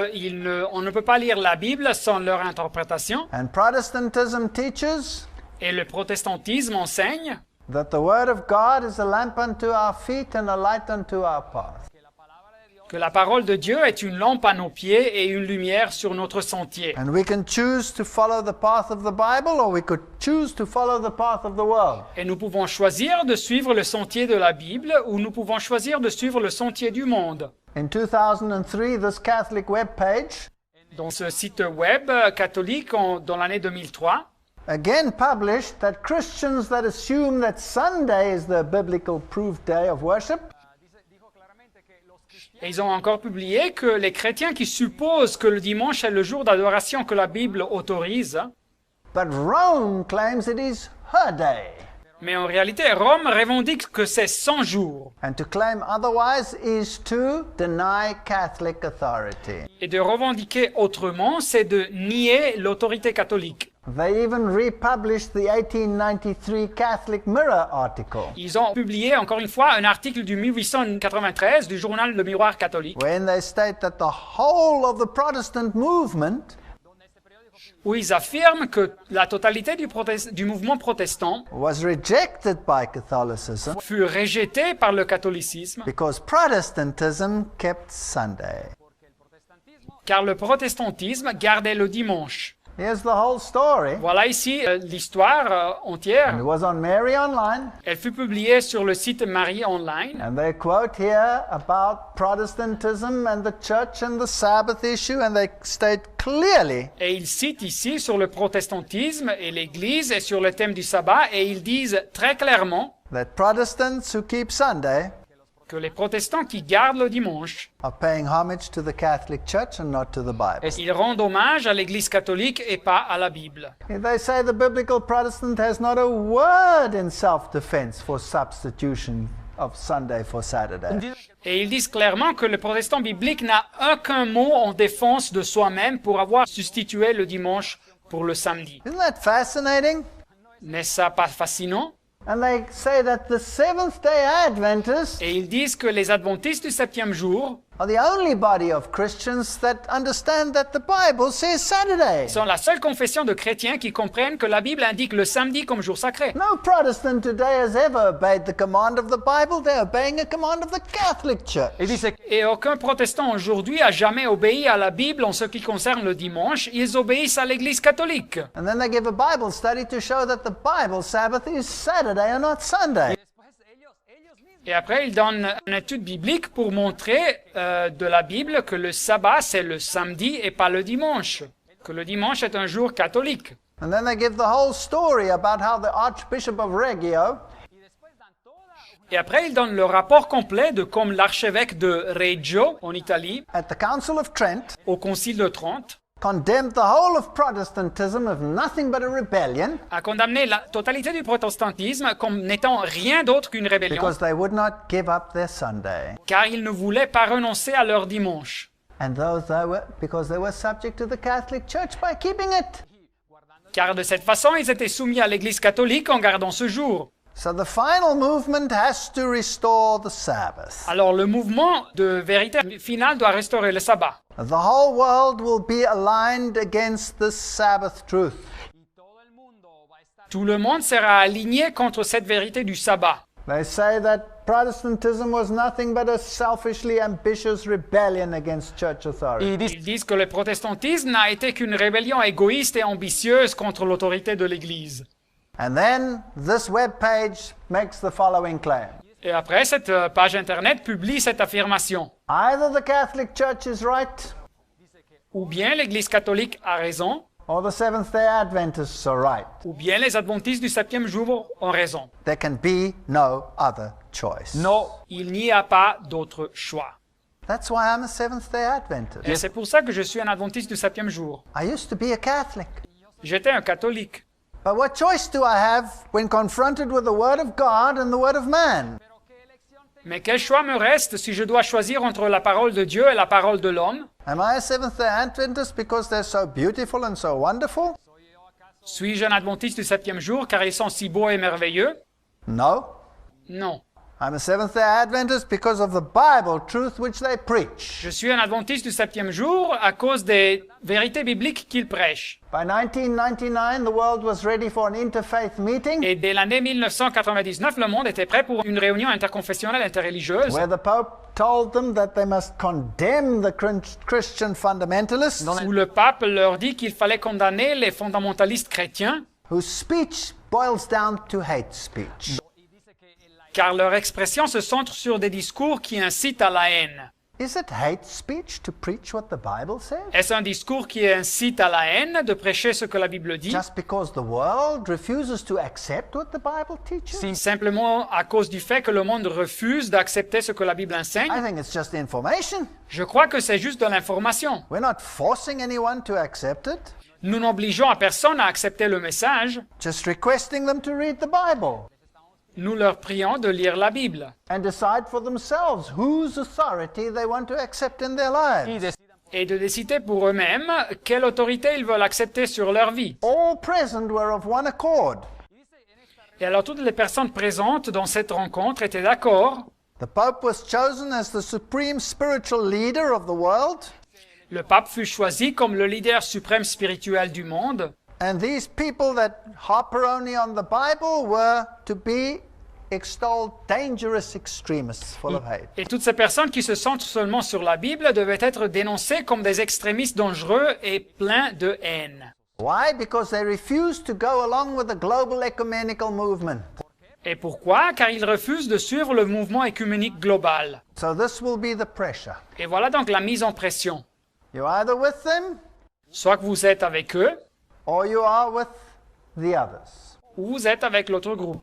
ne peut pas lire la Bible sans leur interprétation. And Protestantism teaches Et le protestantisme enseigne that the Word of God is a lamp unto our feet and a light unto our path. que la parole de Dieu est une lampe à nos pieds et une lumière sur notre sentier. And we can choose to follow the path of the Bible, or we could choose to follow the path of the world. Et nous pouvons choisir de suivre le sentier de la Bible ou nous pouvons choisir de suivre le sentier du monde. In 2003, this Catholic web page Dans ce site web catholique dans l'année 2003, again published that Christians that assume that Sunday is the biblical proved day of worship et ils ont encore publié que les chrétiens qui supposent que le dimanche est le jour d'adoration que la Bible autorise, but Rome claims it is her day. mais en réalité Rome revendique que c'est 100 jours. And to claim otherwise is to deny Catholic authority. Et de revendiquer autrement, c'est de nier l'autorité catholique. They even republished the 1893 Catholic Mirror article, Ils ont publié encore une fois un article du 1893 du journal Le Miroir catholique when they state that the whole of the Protestant movement où ils affirment que la totalité du mouvement protestant was rejected by Catholicism fut rejetée par le catholicisme because Protestantism kept Sunday. car le protestantisme gardait le dimanche. Here's the whole story. Voilà ici l'histoire And entière. it was on Mary Online. Elle fut publiée sur le site Marie Online. And they quote here about Protestantism and the church and the Sabbath issue, and they state clearly Et ils citent ici sur le protestantisme et l'Église et sur le thème du sabbat et ils disent très clairement that Protestants who keep Sunday que les protestants qui gardent le dimanche, are paying homage to the Catholic Church and not to the Bible. ils rendent hommage à l'Église catholique et pas à la Bible. They say the biblical Protestant has not a word in self-defense for substitution of Sunday for Saturday. Et ils disent clairement que le protestant biblique n'a aucun mot en défense de soi-même pour avoir substitué le dimanche pour le samedi. Isn't that fascinating? N'est-ce pas fascinant? And they say that the Seventh-day Adventists Et ils disent que les adventistes du septième jour are the only body of Christians that understand that the Bible says Saturday. sont la seule confession de chrétiens qui comprennent que la Bible indique le samedi comme jour sacré. No Protestant today has ever obeyed the command of the Bible. They're obeying a command of the Catholic Church. Et aucun protestant aujourd'hui a jamais obéi à la Bible en ce qui concerne le dimanche. Ils obéissent à l'Église catholique. And then they give a Bible study to show that the Bible Sabbath is Saturday and not Sunday. Et après, ils donnent une étude biblique pour montrer de la Bible que le sabbat, c'est le samedi et pas le dimanche. Que le dimanche est un jour catholique. And then they give the whole story about how the Archbishop of Reggio Et après, ils donnent le rapport complet de comme l'archevêque de Reggio, en Italie, at the Council of Trent au Concile de Trente, condemned the whole of Protestantism as nothing but a rebellion a condamné la totalité du protestantisme comme n'étant rien d'autre qu'une rébellion, because they would not give up their Sunday. car ils ne voulaient pas renoncer à leur dimanche, And because they were subject to the Catholic Church by keeping it. car de cette façon, ils étaient soumis à l'Église catholique en gardant ce jour. So the final movement has to restore the Sabbath. Alors le mouvement de vérité finale doit restaurer le sabbat. The whole world will be aligned against this Sabbath truth. Tout le monde sera aligné contre cette vérité du sabbat. They say that Protestantism was nothing but a selfishly ambitious rebellion against church authority. Ils disent que le protestantisme n'a été qu'une rébellion égoïste et ambitieuse contre l'autorité de l'Église. And then this web page makes the following claim. Et après, cette page Internet publie cette affirmation. Either the Catholic Church is right, Ou bien l'Église catholique a raison, or the Seventh-day Adventists are right. ou bien les adventistes du septième jour ont raison. There can be no other choice. Non, il n'y a pas d'autre choix. That's why I'm a Seventh-day Adventist. Et c'est pour ça que je suis un adventiste du septième jour. I used to be a Catholic. J'étais un catholique. But what choice do I have when confronted with the Word of God and the Word of man? Mais quel choix me reste si je dois choisir entre la parole de Dieu et la parole de l'homme? Am I a Seventh-day Adventist because they're so beautiful and so wonderful? Suis-je un adventiste du septième jour car ils sont si beaux et merveilleux? No. Non. I'm a Seventh-day Adventist because of the Bible truth which they preach. Je suis un adventiste du 7e jour à cause des vérités bibliques qu'ils prêchent. By 1999, the world was ready for an interfaith meeting Et dès l'année 1999, le monde était prêt pour une réunion interconfessionnelle interreligieuse where the Pope told them that they must condemn the Christian fundamentalists où le pape leur dit qu'il fallait condamner les fondamentalistes chrétiens whose speech boils down to hate speech. car leur expression se centre sur des discours qui incitent à la haine. Is it hate speech to preach what the Bible says? Est-ce un discours qui incite à la haine de prêcher ce que la Bible dit, Just because the world refuses to accept what the Bible teaches? simplement à cause du fait que le monde refuse d'accepter ce que la Bible enseigne? I think it's just information. Je crois que c'est juste de l'information. We're not forcing anyone to accept it, Nous n'obligeons à personne à accepter le message. just requesting them to read the Bible Nous leur prions de lire la Bible and decide for themselves whose authority they want to accept in their lives. et de décider pour eux-mêmes quelle autorité ils veulent accepter sur leur vie. All present were of one accord. Et alors toutes les personnes présentes dans cette rencontre étaient d'accord. The Pope was chosen as the supreme spiritual leader of the world, Le pape fut choisi comme le leader suprême spirituel du monde. and these people that harper only on the Bible were to be extolled dangerous extremists full of hate. Et toutes ces personnes qui se centrent seulement sur la Bible devaient être dénoncées comme des extrémistes dangereux et pleins de haine. Why? Because they refused to go along with the global ecumenical movement. Et pourquoi? Car ils refusent de suivre le mouvement écuménique global. So this will be the pressure. Et voilà donc la mise en pression. You're either with them Soit que vous êtes avec eux, or you are with the others. ou vous êtes avec l'autre groupe.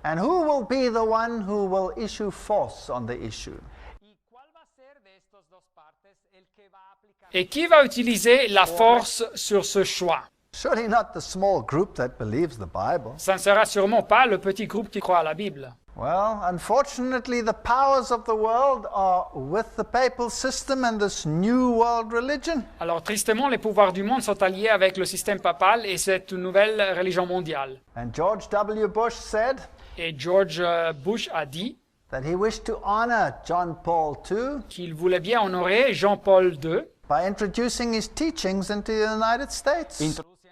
And who will be the one who will issue force on the issue? ¿Y cuál va a ser de estas dos partes el que va a aplicar? Et qui va utiliser la force sur ce choix? Surely not the small group that believes the Bible. Ça ne sera sûrement pas le petit groupe qui croit à la Bible. Well, unfortunately, the powers of the world are with the papal system and this new world religion. Alors tristement, les pouvoirs du monde sont alliés avec le système papal et cette nouvelle religion mondiale. And George W. Bush said Et George Bush a dit that he wished to honor John Paul II qu'il voulait bien honorer Jean-Paul II by introducing his teachings into the United States.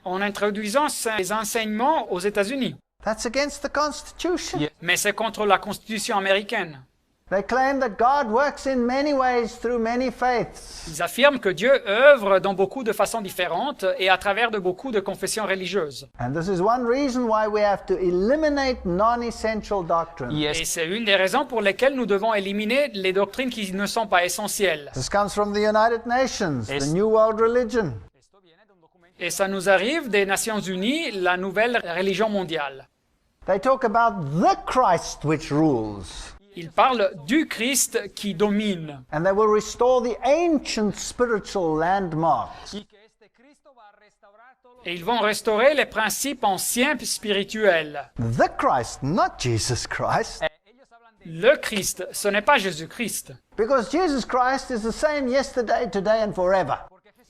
en introduisant ses enseignements aux États-Unis. That's against the Constitution. Mais c'est contre la Constitution américaine. They claim that God works in many ways through many faiths. Ils affirment que Dieu œuvre dans beaucoup de façons différentes et à travers de beaucoup de confessions religieuses. And this is one reason why we have to eliminate non-essential doctrine. Et c'est une des raisons pour lesquelles nous devons éliminer les doctrines qui ne sont pas essentielles. This comes from the United Nations, the New World Religion. Et ça nous arrive des Nations Unies, la nouvelle religion mondiale. They talk about the Christ which rules. Ils parlent du Christ qui domine. And they will restore the ancient spiritual landmarks. Y que este Cristo va a restaurar todo lo Et ils vont restaurer les principes anciens spirituels. The Christ, not Jesus Christ. ellos hablan de Le Christ, ce n'est pas Jésus-Christ. Because Jesus Christ is the same yesterday, today, and forever.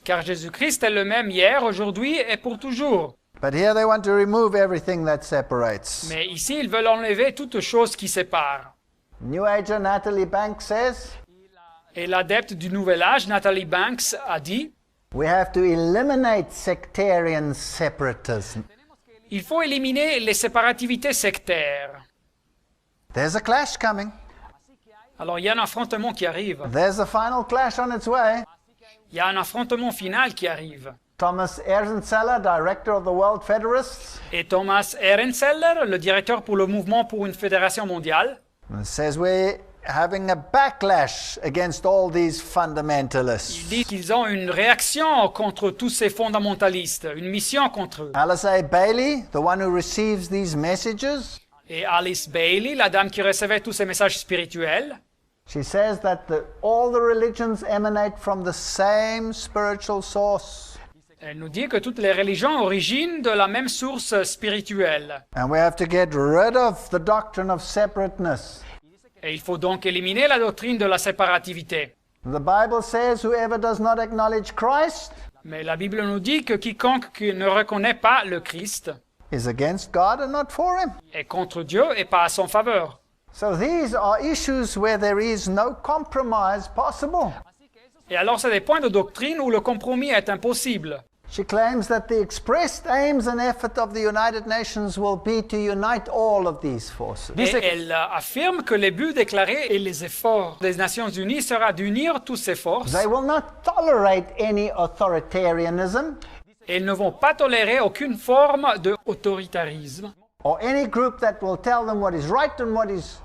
Car Jésus-Christ est le même hier, aujourd'hui et pour toujours. But here they want to remove everything that separates. Mais ici, ils veulent enlever toute chose qui sépare. New Ager Natalie Banks says, Et l'adepte du Nouvel Âge, Natalie Banks, a dit we have to eliminate sectarian separatism. il faut éliminer les séparativités sectaires. There's a clash coming. Alors, il y a un affrontement qui arrive. There's a final clash on its way. Il y a un affrontement final qui arrive. Thomas Ehrenzeller, director of the World Federists, Et Thomas Ehrenzeller, le directeur pour le mouvement pour une fédération mondiale, says we're having a backlash against all these il fundamentalists. dit qu'ils ont une réaction contre tous ces fondamentalistes, une mission contre eux. Alice A. Bailey, the one who receives these messages, Et Alice Bailey, la dame qui recevait tous ces messages spirituels, she says that all the religions emanate from the same spiritual source. elle nous dit que toutes les religions originent de la même source spirituelle. And we have to get rid of the doctrine of separateness. Et il faut donc éliminer la doctrine de la séparativité. The Bible says whoever does not acknowledge Christ Mais la Bible nous dit que quiconque qui ne reconnaît pas le Christ is against God and not for him. est contre Dieu et pas à son faveur. So these are issues where there is no compromise possible. Et alors, c'est des points de doctrine où le compromis est impossible. She claims that the expressed aims and effort of the United Nations will be to unite all of these forces. Et elle affirme que les buts déclarés et les efforts des Nations Unies sera d'unir toutes ces forces. They will not tolerate any authoritarianism Et ils ne vont pas tolérer aucune forme d'autoritarisme. or any group that will tell them what is right and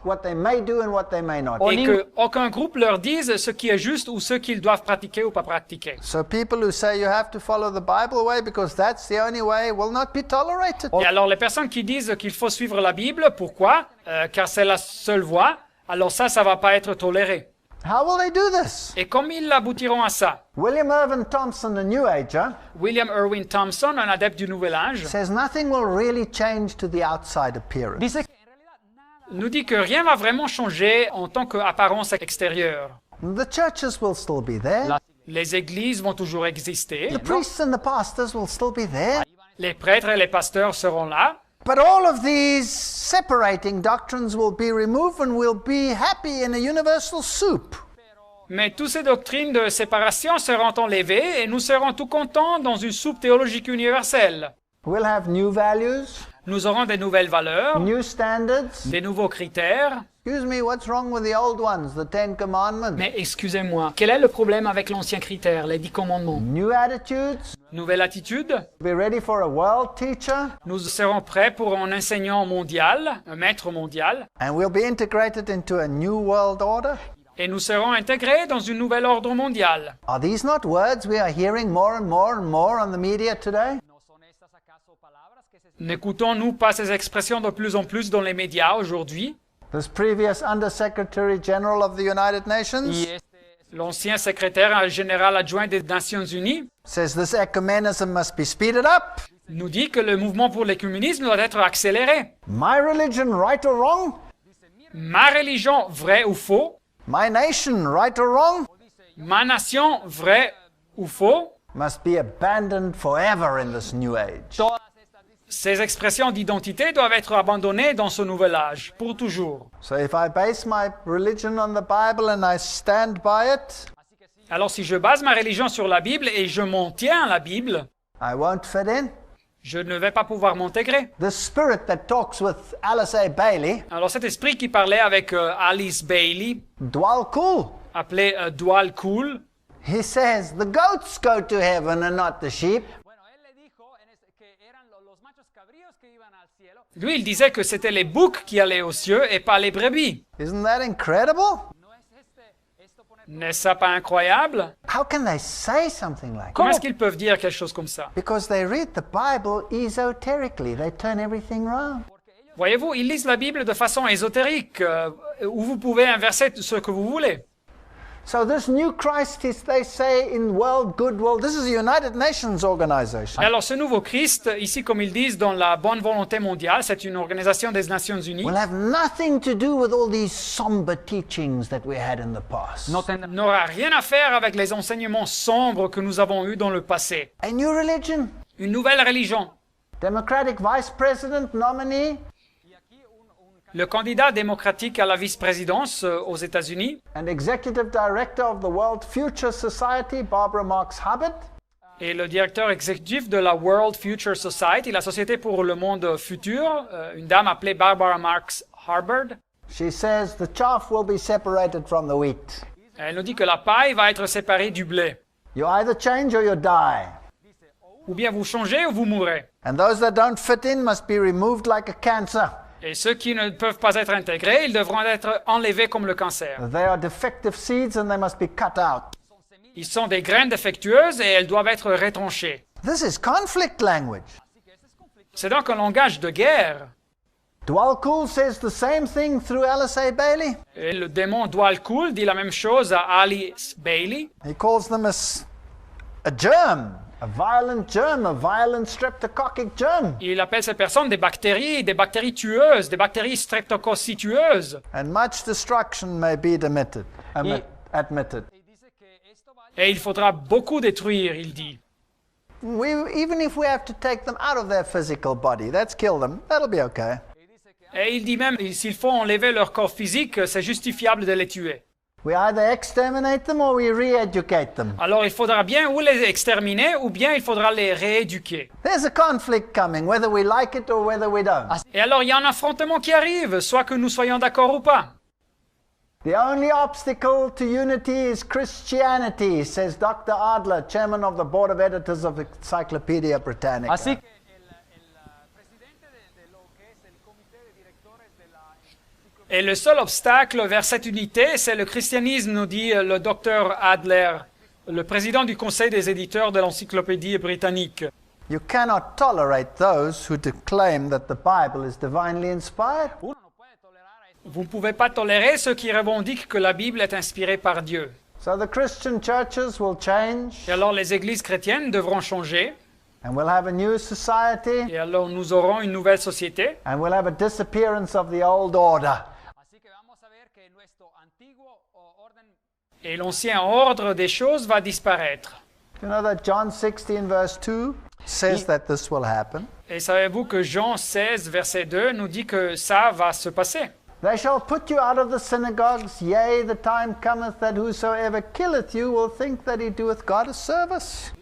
what they may do and what they may not. Et qu'aucun groupe leur dise ce qui est juste ou ce qu'ils doivent pratiquer ou pas pratiquer. So people who say you have to follow the Bible way because that's the only way will not be tolerated. Et alors les personnes qui disent qu'il faut suivre la Bible, pourquoi? Car c'est la seule voie, alors ça va pas être toléré. How will they do this? Et comme ils aboutiront à ça? William Irvin Thompson, a New Ager, William Irwin Thompson, un adepte du Nouvel Âge, says nothing will really change to the outside appearance. nous dit que rien va vraiment changer en tant qu'apparence extérieure. The churches will still be there. Les églises vont toujours exister, The priests and the pastors will still be there. les prêtres et les pasteurs seront là, But all of these separating doctrines will be removed and we'll be happy in a universal soup. mais toutes ces doctrines de séparation seront enlevées et nous serons tout contents dans une soupe théologique universelle. We'll have new values, Nous aurons des nouvelles valeurs, new standards. des nouveaux critères. Excuse me, what's wrong with the old ones, the Ten Commandments? Mais excusez-moi, quel est le problème avec l'ancien critère, les 10 commandements? New attitudes. Nouvelle attitude? Be ready for a world teacher. Nous serons prêts pour un enseignant mondial, un maître mondial, And we'll be integrated into a new world order. et nous serons intégrés dans une nouvelle ordre mondial. Are these not words we are hearing more and more on the media today? N'écoutons-nous pas ces expressions de plus en plus dans les médias aujourd'hui? This previous Under-Secretary General of the United Nations L'ancien secrétaire général adjoint des Nations Unies says this ecumenism must be speeded up. nous dit que le mouvement pour l'écuménisme doit être accéléré. My religion, right or wrong? Ma religion, vrai ou faux? My nation, right or wrong? Ma nation, vrai ou faux? Must be abandoned forever in this new age. Ces expressions d'identité doivent être abandonnées dans ce nouvel âge, pour toujours. So if I base my religion on the Bible and I stand by it, Alors si je base ma religion sur la Bible et je m'en tiens à la Bible, I won't fit in. je ne vais pas pouvoir m'intégrer. The spirit that talks with Alice A. Bailey, Alors cet esprit qui parlait avec Alice Bailey, Dwal Kul, appelé Dwal Kul, he says the goats go to heaven and not the sheep. lui il disait que c'était les boucs qui allaient aux cieux et pas les brebis. Isn't that incredible? N'est-ce pas incroyable? How can they say something like Comment that? est-ce qu'ils peuvent dire quelque chose comme ça? Because they read the Bible esoterically. They turn everything round. Voyez-vous, ils lisent la Bible de façon ésotérique, où vous pouvez inverser ce que vous voulez. So this new Christ, they say in world goodwill, this is a United Nations organization. Alors ce nouveau Christ, ici comme ils disent dans la bonne volonté mondiale, c'est une organisation des Nations Unies, Will have nothing to do with all these somber teachings that we had in the past. n'aura rien à faire avec les enseignements sombres que nous avons eus dans le passé. A new religion, Une nouvelle religion. Democratic Vice President nominee, Le candidat démocratique à la vice-présidence aux États-Unis and Executive Director of the World Future Society, Barbara Marx Hubbard, et le directeur exécutif de la World Future Society, la Société pour le monde futur, une dame appelée Barbara Marx Hubbard. she says the chaff will be separated from the wheat. Elle nous dit que la paille va être séparée du blé. You either change or you die. Ou bien vous changez ou vous mourrez. And those that don't fit in must be removed like a cancer. Et ceux qui ne peuvent pas être intégrés, ils devront être enlevés comme le cancer. They are defective seeds and they must be cut out. Ils sont des graines défectueuses et elles doivent être retranchées. This is conflict language. C'est donc un langage de guerre. Dwal Kul says the same thing through Alice A. Bailey. Et le démon Dwal Kul dit la même chose à Alice Bailey. He calls them a germ, a violent streptococcic germ. Il appelle ces personnes des bactéries tueuses, des bactéries streptococcus tueuses. And much destruction may be admitted. Et il faudra beaucoup détruire, il dit. Even if we have to take them out of their physical body, let's kill them, that'll be okay. Et il dit même, s'il faut enlever leur corps physique, c'est justifiable de les tuer. We either exterminate them or we re-educate them. Alors il faudra bien ou les exterminer ou bien il faudra les rééduquer. There's a conflict coming, whether we like it or whether we don't. Et alors il y a un affrontement qui arrive, soit que nous soyons d'accord ou pas. The only obstacle to unity is Christianity, says Dr. Adler, chairman of the board of editors of Encyclopedia Britannica. Así que el presidente de lo que es el comité de directores de la Et le seul obstacle vers cette unité, c'est le christianisme, nous dit le docteur Adler, le président du conseil des éditeurs de l'encyclopédie britannique. You cannot tolerate those who claim that the Bible is divinely inspired. uno no puede tolerar a Vous ne pouvez pas tolérer ceux qui revendiquent que la Bible est inspirée par Dieu. So the Christian churches will change, Et alors les églises chrétiennes devront changer, and we'll have a new society, et alors nous aurons une nouvelle société, and we'll have a disappearance of the old order. Así que vamos a ver que nuestro antiguo orden et l'ancien ordre des choses va disparaître. You know that John 16 verse 2 says that this will happen. Et savez-vous que Jean 16, verset 2 nous dit que ça va se passer. They shall put you out of the synagogues, yea, the time cometh that whosoever killeth you will think that he doeth God a service.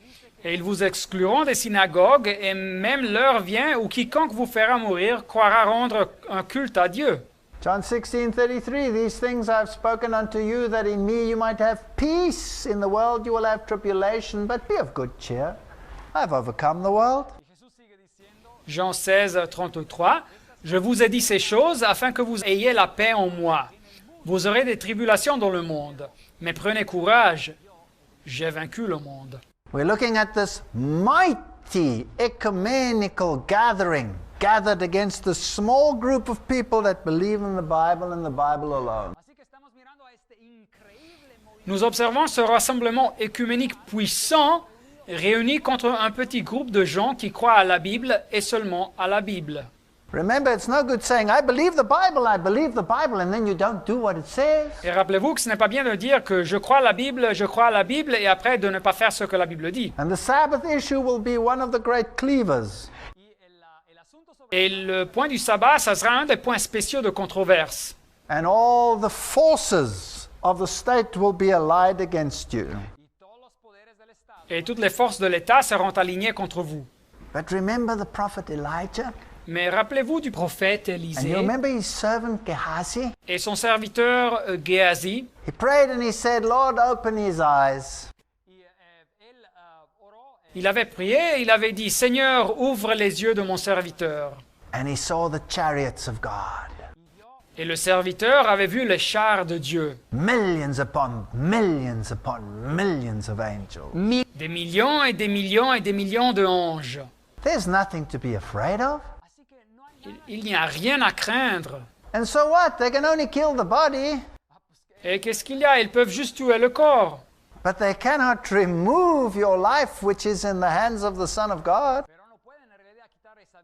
Et ils vous excluront des synagogues, et même l'heure vient où quiconque vous fera mourir croira rendre un culte à Dieu. John 16:33, these things I have spoken unto you, that in me you might have peace. In the world you will have tribulation, but be of good cheer. I have overcome the world. Jean 16, 33. Je vous ai dit ces choses afin que vous ayez la paix en moi. Vous aurez des tribulations dans le monde, mais prenez courage, j'ai vaincu le monde. We're looking at this mighty ecumenical gathering, gathered against the small group of people that believe in the Bible and the Bible alone. Así que estamos mirando a este increíble movimiento. Nous observons ce rassemblement écuménique puissant réuni contre un petit groupe de gens qui croient à la Bible et seulement à la Bible. Remember, it's no good saying, I believe the Bible, and then you don't do what it says. Et rappelez-vous que ce n'est pas bien de dire que je crois à la Bible, et après de ne pas faire ce que la Bible dit. And the Sabbath issue will be one of the great cleavers. Y el asunto sobre Et le point du sabbat, ça sera un des points spéciaux de controverse. And all the forces of the state will be allied against you. y todos los poderes del Estado. Et toutes les forces de l'État seront alignées contre vous. But remember the prophet Elijah? Mais rappelez-vous du prophète And Élisée you remember his servant Gehazi? et son serviteur Géasi. He prayed and he said, Lord, open his eyes. Y él oró Il avait prié et il avait dit, Seigneur, ouvre les yeux de mon serviteur. And he saw the chariots of God. Et le serviteur avait vu les chars de Dieu. Millions upon millions upon millions of angels. Des millions et des millions et des millions de anges. There's nothing to be afraid of. Así que no hay Il n'y a rien à craindre. And so what? They can only kill the body, Et qu'est-ce qu'il y a? Ils peuvent juste tuer le corps. but they cannot remove your life, which is in the hands of the Son of God. pero no pueden en realidad quitar esa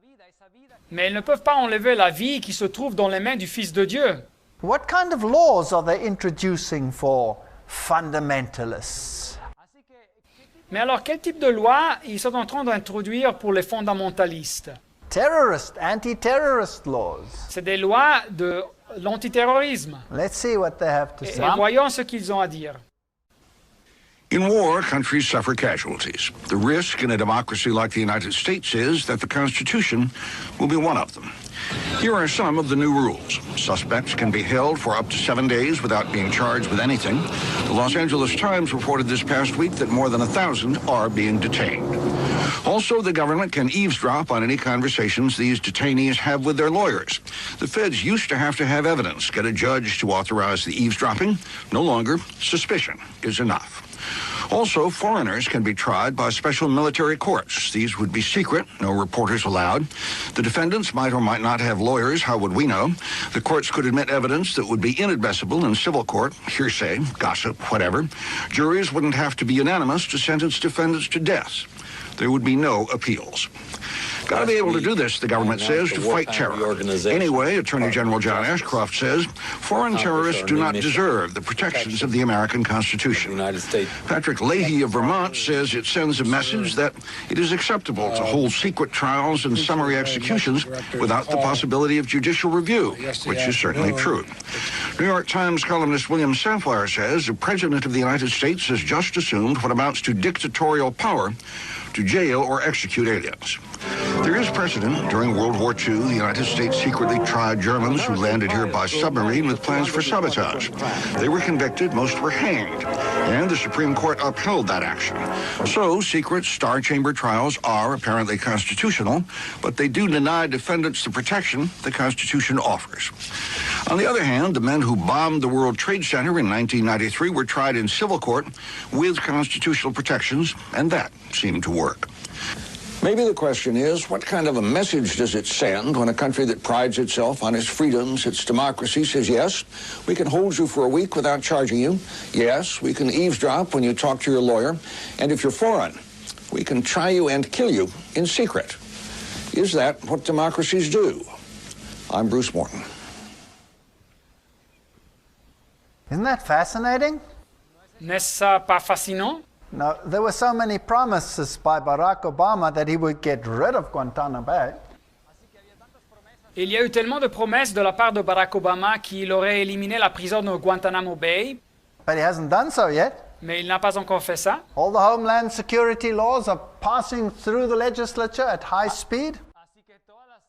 vida Mais ils ne peuvent pas enlever la vie qui se trouve dans les mains du Fils de Dieu. What kind of laws are they introducing for fundamentalists? Así que ¿qué tipo Mais alors, quel type de loi ils sont en train d'introduire pour les fondamentalistes? Terrorist, anti-terrorist laws. C'est des lois de l'antiterrorisme. Let's see what they have to Et say. voyons ce qu'ils ont à dire. In war, countries suffer casualties. The risk in a democracy like the United States is that the Constitution will be one of them. Here are some of the new rules. Suspects can be held for up to 7 days without being charged with anything. The Los Angeles Times reported this past week that more than 1,000 are being detained. Also, the government can eavesdrop on any conversations these detainees have with their lawyers. The feds used to have evidence, get a judge to authorize the eavesdropping. No longer, suspicion is enough. Also, foreigners can be tried by special military courts. These would be secret, no reporters allowed. The defendants might or might not have lawyers. How would we know? The courts could admit evidence that would be inadmissible in civil court, hearsay, gossip, whatever. Juries wouldn't have to be unanimous to sentence defendants to death. There would be no appeals. Got to be able to do this, the government says, to fight terror. Anyway, Attorney General John Ashcroft says foreign terrorists do not deserve the protections of the American Constitution. Patrick Leahy of Vermont says it sends a message that it is acceptable to hold secret trials and summary executions without the possibility of judicial review, which is certainly true. New York Times columnist William Safire says the President of the United States has just assumed what amounts to dictatorial power to jail or execute aliens. There is precedent. During World War II, the United States secretly tried Germans who landed here by submarine with plans for sabotage. They were convicted, most were hanged, and the Supreme Court upheld that action. So, secret Star Chamber trials are apparently constitutional, but they do deny defendants the protection the Constitution offers. On the other hand, the men who bombed the World Trade Center in 1993 were tried in civil court with constitutional protections, and that seemed to work. Maybe the question is, what kind of a message does it send when a country that prides itself on its freedoms, its democracy, says, yes, we can hold you for a week without charging you. Yes, we can eavesdrop when you talk to your lawyer. And if you're foreign, we can try you and kill you in secret. Is that what democracies do? I'm Bruce Morton. Isn't that fascinating? N'est-ce pas fascinant? No, there were so many promises by Barack Obama that he would get rid of Guantanamo Bay. Il y a eu tellement de promesses de la part de Barack Obama qu'il aurait éliminé la prison de Guantanamo Bay, But he hasn't done so yet. mais il n'a pas encore fait ça. All the homeland security laws are passing through the legislature at high speed. Así que todas las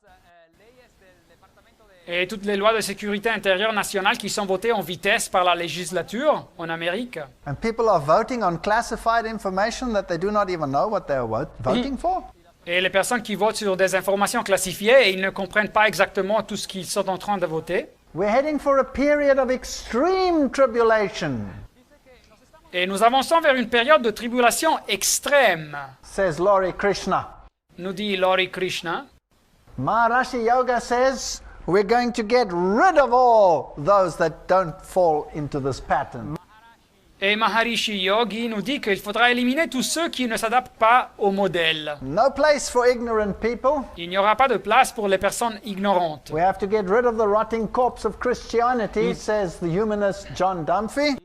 leyes del Departamento de Et toutes les lois de sécurité intérieure nationale qui sont votées en vitesse par la législature en Amérique. And people are voting on classified information that they do not even know what they're voting for. Et les personnes qui votent sur des informations classifiées, et ils ne comprennent pas exactement tout ce qu'ils sont en train de voter. We're heading for a period of extreme tribulation, Et nous avançons vers une période de tribulation extrême, says Laurie Krishna. nous dit Laurie Krishna. Maharishi Yoga says we're going to get rid of all those that don't fall into this pattern. Et Maharishi Yogi nous dit qu'il faudra éliminer tous ceux qui ne s'adaptent pas au modèle. No place for ignorant people. Il n'y aura pas de place pour les personnes ignorantes. We have to get rid of the rotting corpse of Christianity, says the humanist John Dunphy.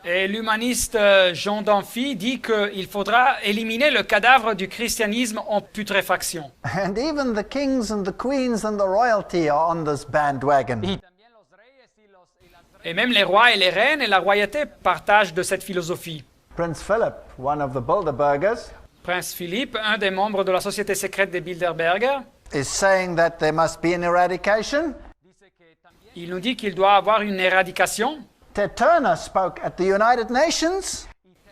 Et l'humaniste Jean Dunphy dit qu'il faudra éliminer le cadavre du christianisme en putréfaction. And even the kings and the queens and the royalty are on this bandwagon. también los reyes y las Et même les rois et les reines et la royauté partagent de cette philosophie. Prince Philip, one of the Bilderbergers, Prince Philippe, un des membres de la société secrète des Bilderberger, is saying that there must be an eradication. il nous dit qu'il doit avoir une éradication. Ted Turner spoke at the United Nations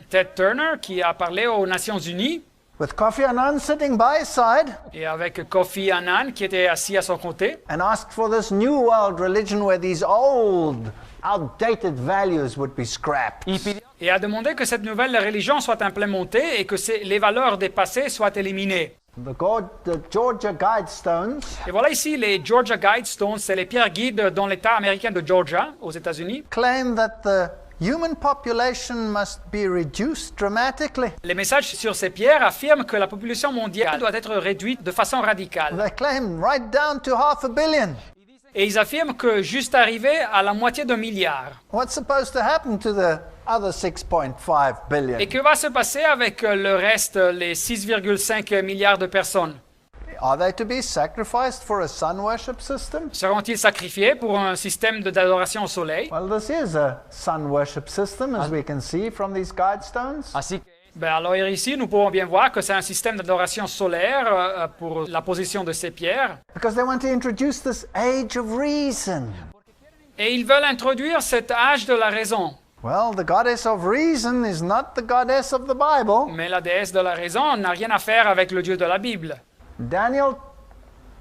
Ted Turner, qui a parlé aux Nations Unies, with Kofi Annan sitting by his side et avec Kofi Annan, qui était assis à son côté, and asked for this new world religion where these old, outdated values would be scrapped. et a demandé que cette nouvelle religion soit implémentée et que les valeurs dépassées soient éliminées. The Georgia Guidestones Et voilà ici les Georgia Guidestones, c'est les pierres guides dans l'État américain de Georgia, aux États-Unis. claim that the human population must be reduced dramatically. Les messages sur ces pierres affirment que la population mondiale doit être réduite de façon radicale. They claim right down to 500 million. Et ils affirment que juste arrivé à la moitié d'un milliard. What's supposed to happen to the other 6.5 billion? Et que va se passer avec le reste, les 6,5 milliards de personnes? Are they to be sacrificed for a sun worship system? Seront-ils sacrifiés pour un système d'adoration au soleil? Well, this is a sun worship system, as we can see from these guidestones. Así que Ben alors ici, nous pouvons bien voir que c'est un système d'adoration solaire pour la position de ces pierres. Because they want to introduce this age of reason. Et ils veulent introduire cet âge de la raison. Well, the goddess of reason is not the goddess of the Bible. Mais la déesse de la raison n'a rien à faire avec le Dieu de la Bible. Daniel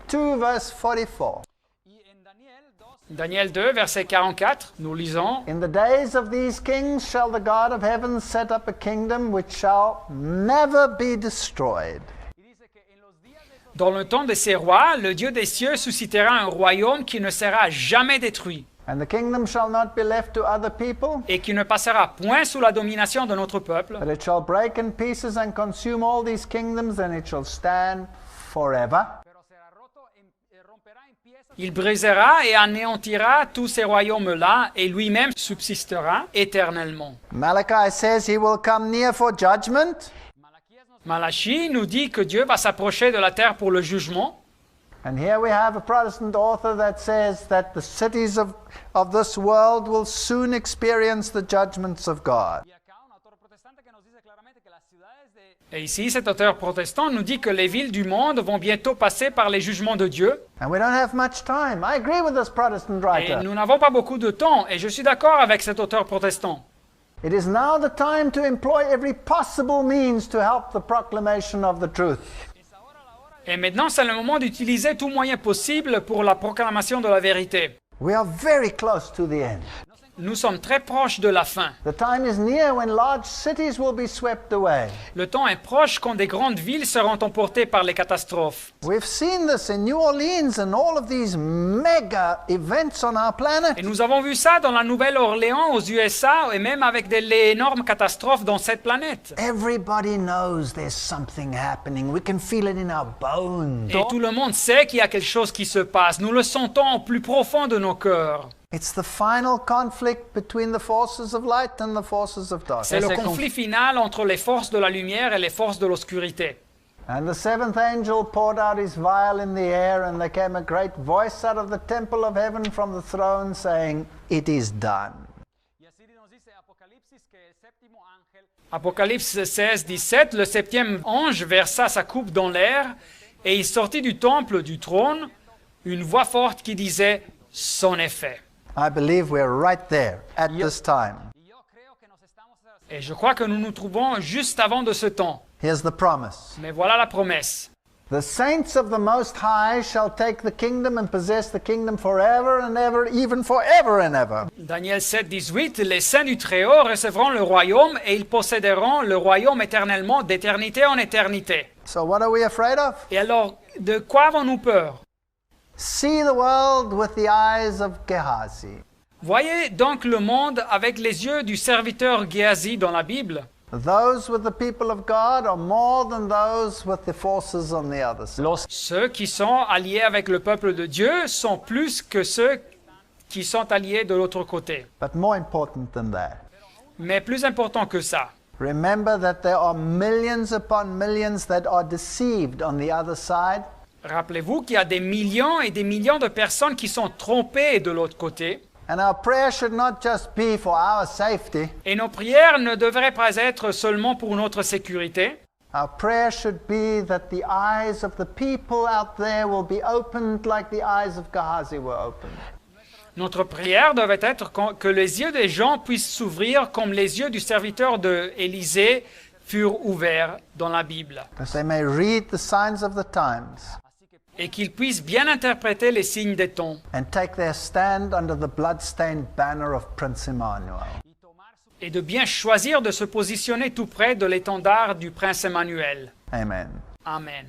2, verse 44. y en Daniel 2 Daniel 2, verset 44, nous lisons. In the days of these kings shall the God of heaven set up a kingdom which shall never be destroyed. y dice que en los días de esos Dans le temps de ces rois, le Dieu des cieux suscitera un royaume qui ne sera jamais détruit And the kingdom shall not be left to other people, et qui ne passera point sous la domination de notre peuple, but it shall break in pieces and consume all these kingdoms, and it shall stand forever. Il brisera et anéantira tous ces royaumes-là et lui-même subsistera éternellement. Malachi says he will come near for judgment. Malachie nous dit que Dieu va s'approcher de la terre pour le jugement. And here we have a Protestant author that says that the cities of this world will soon experience the judgments of God. Et ici, cet auteur protestant nous dit que les villes du monde vont bientôt passer par les jugements de Dieu. And we don't have much time. I agree with this Protestant Et writer. nous n'avons pas beaucoup de temps, et je suis d'accord avec cet auteur protestant. It is now the time to employ every possible means to help the proclamation of the truth. Et maintenant, c'est le moment d'utiliser tout moyen possible pour la proclamation de la vérité. We are very close to the end. Nous sommes très proches de la fin. The time is near when large cities will be swept away. Le temps est proche quand des grandes villes seront emportées par les catastrophes. We've seen this in New Orleans and all of these mega events on our planet. Et nous avons vu ça dans la Nouvelle-Orléans, aux USA, et même avec des énormes catastrophes dans cette planète. Everybody knows there's something happening. We can feel it in our bones. Et tout le monde sait qu'il y a quelque chose qui se passe. Nous le sentons au plus profond de nos cœurs. It's the final conflict between the forces of light and the forces of darkness. C'est le conflit final entre les forces de la lumière et les forces de l'obscurité. And the seventh angel poured out his vial in the air, and there came a great voice out of the temple of heaven from the throne saying, "It is done." Apocalypse 16, 17, le septième ange versa sa coupe dans l'air, et il sortit du temple du trône une voix forte qui disait « C'en est fait ». I believe we're right there at this time. Et je crois que nous nous trouvons juste avant de ce temps. Here's the promise. Mais voilà la promesse. The saints of the Most High shall take the kingdom and possess the kingdom forever and ever, even forever and ever. Daniel 7, 18, les saints du Très-Haut recevront le royaume et ils posséderont le royaume éternellement, d'éternité en éternité. So what are we afraid of? Et alors, de quoi avons-nous peur? See the world with the eyes of Gehazi. Voyez donc le monde avec les yeux du serviteur Géasi dans la Bible. Those with the people of God are more than those with the forces on the other side. Ceux qui sont alliés avec le peuple de Dieu sont plus que ceux qui sont alliés de l'autre côté. But more important than that, Mais plus important que ça, remember that there are millions upon millions that are deceived on the other side. rappelez-vous qu'il y a des millions et des millions de personnes qui sont trompées de l'autre côté. And our prayer should not just be for our safety. Et nos prières ne devraient pas être seulement pour notre sécurité. Our prayer should be that the eyes of the people out there will be opened like the eyes of Gehazi were opened. Notre prière devait être que les yeux des gens puissent s'ouvrir comme les yeux du serviteur d'Élisée furent ouverts dans la Bible. That they may read the signs of the times Et qu'ils puissent bien interpréter les signes des temps. and take their stand under the blood-stained banner of Prince Emmanuel. Et de bien choisir de se positionner tout près de l'étendard du prince Emmanuel. Amen. Amen.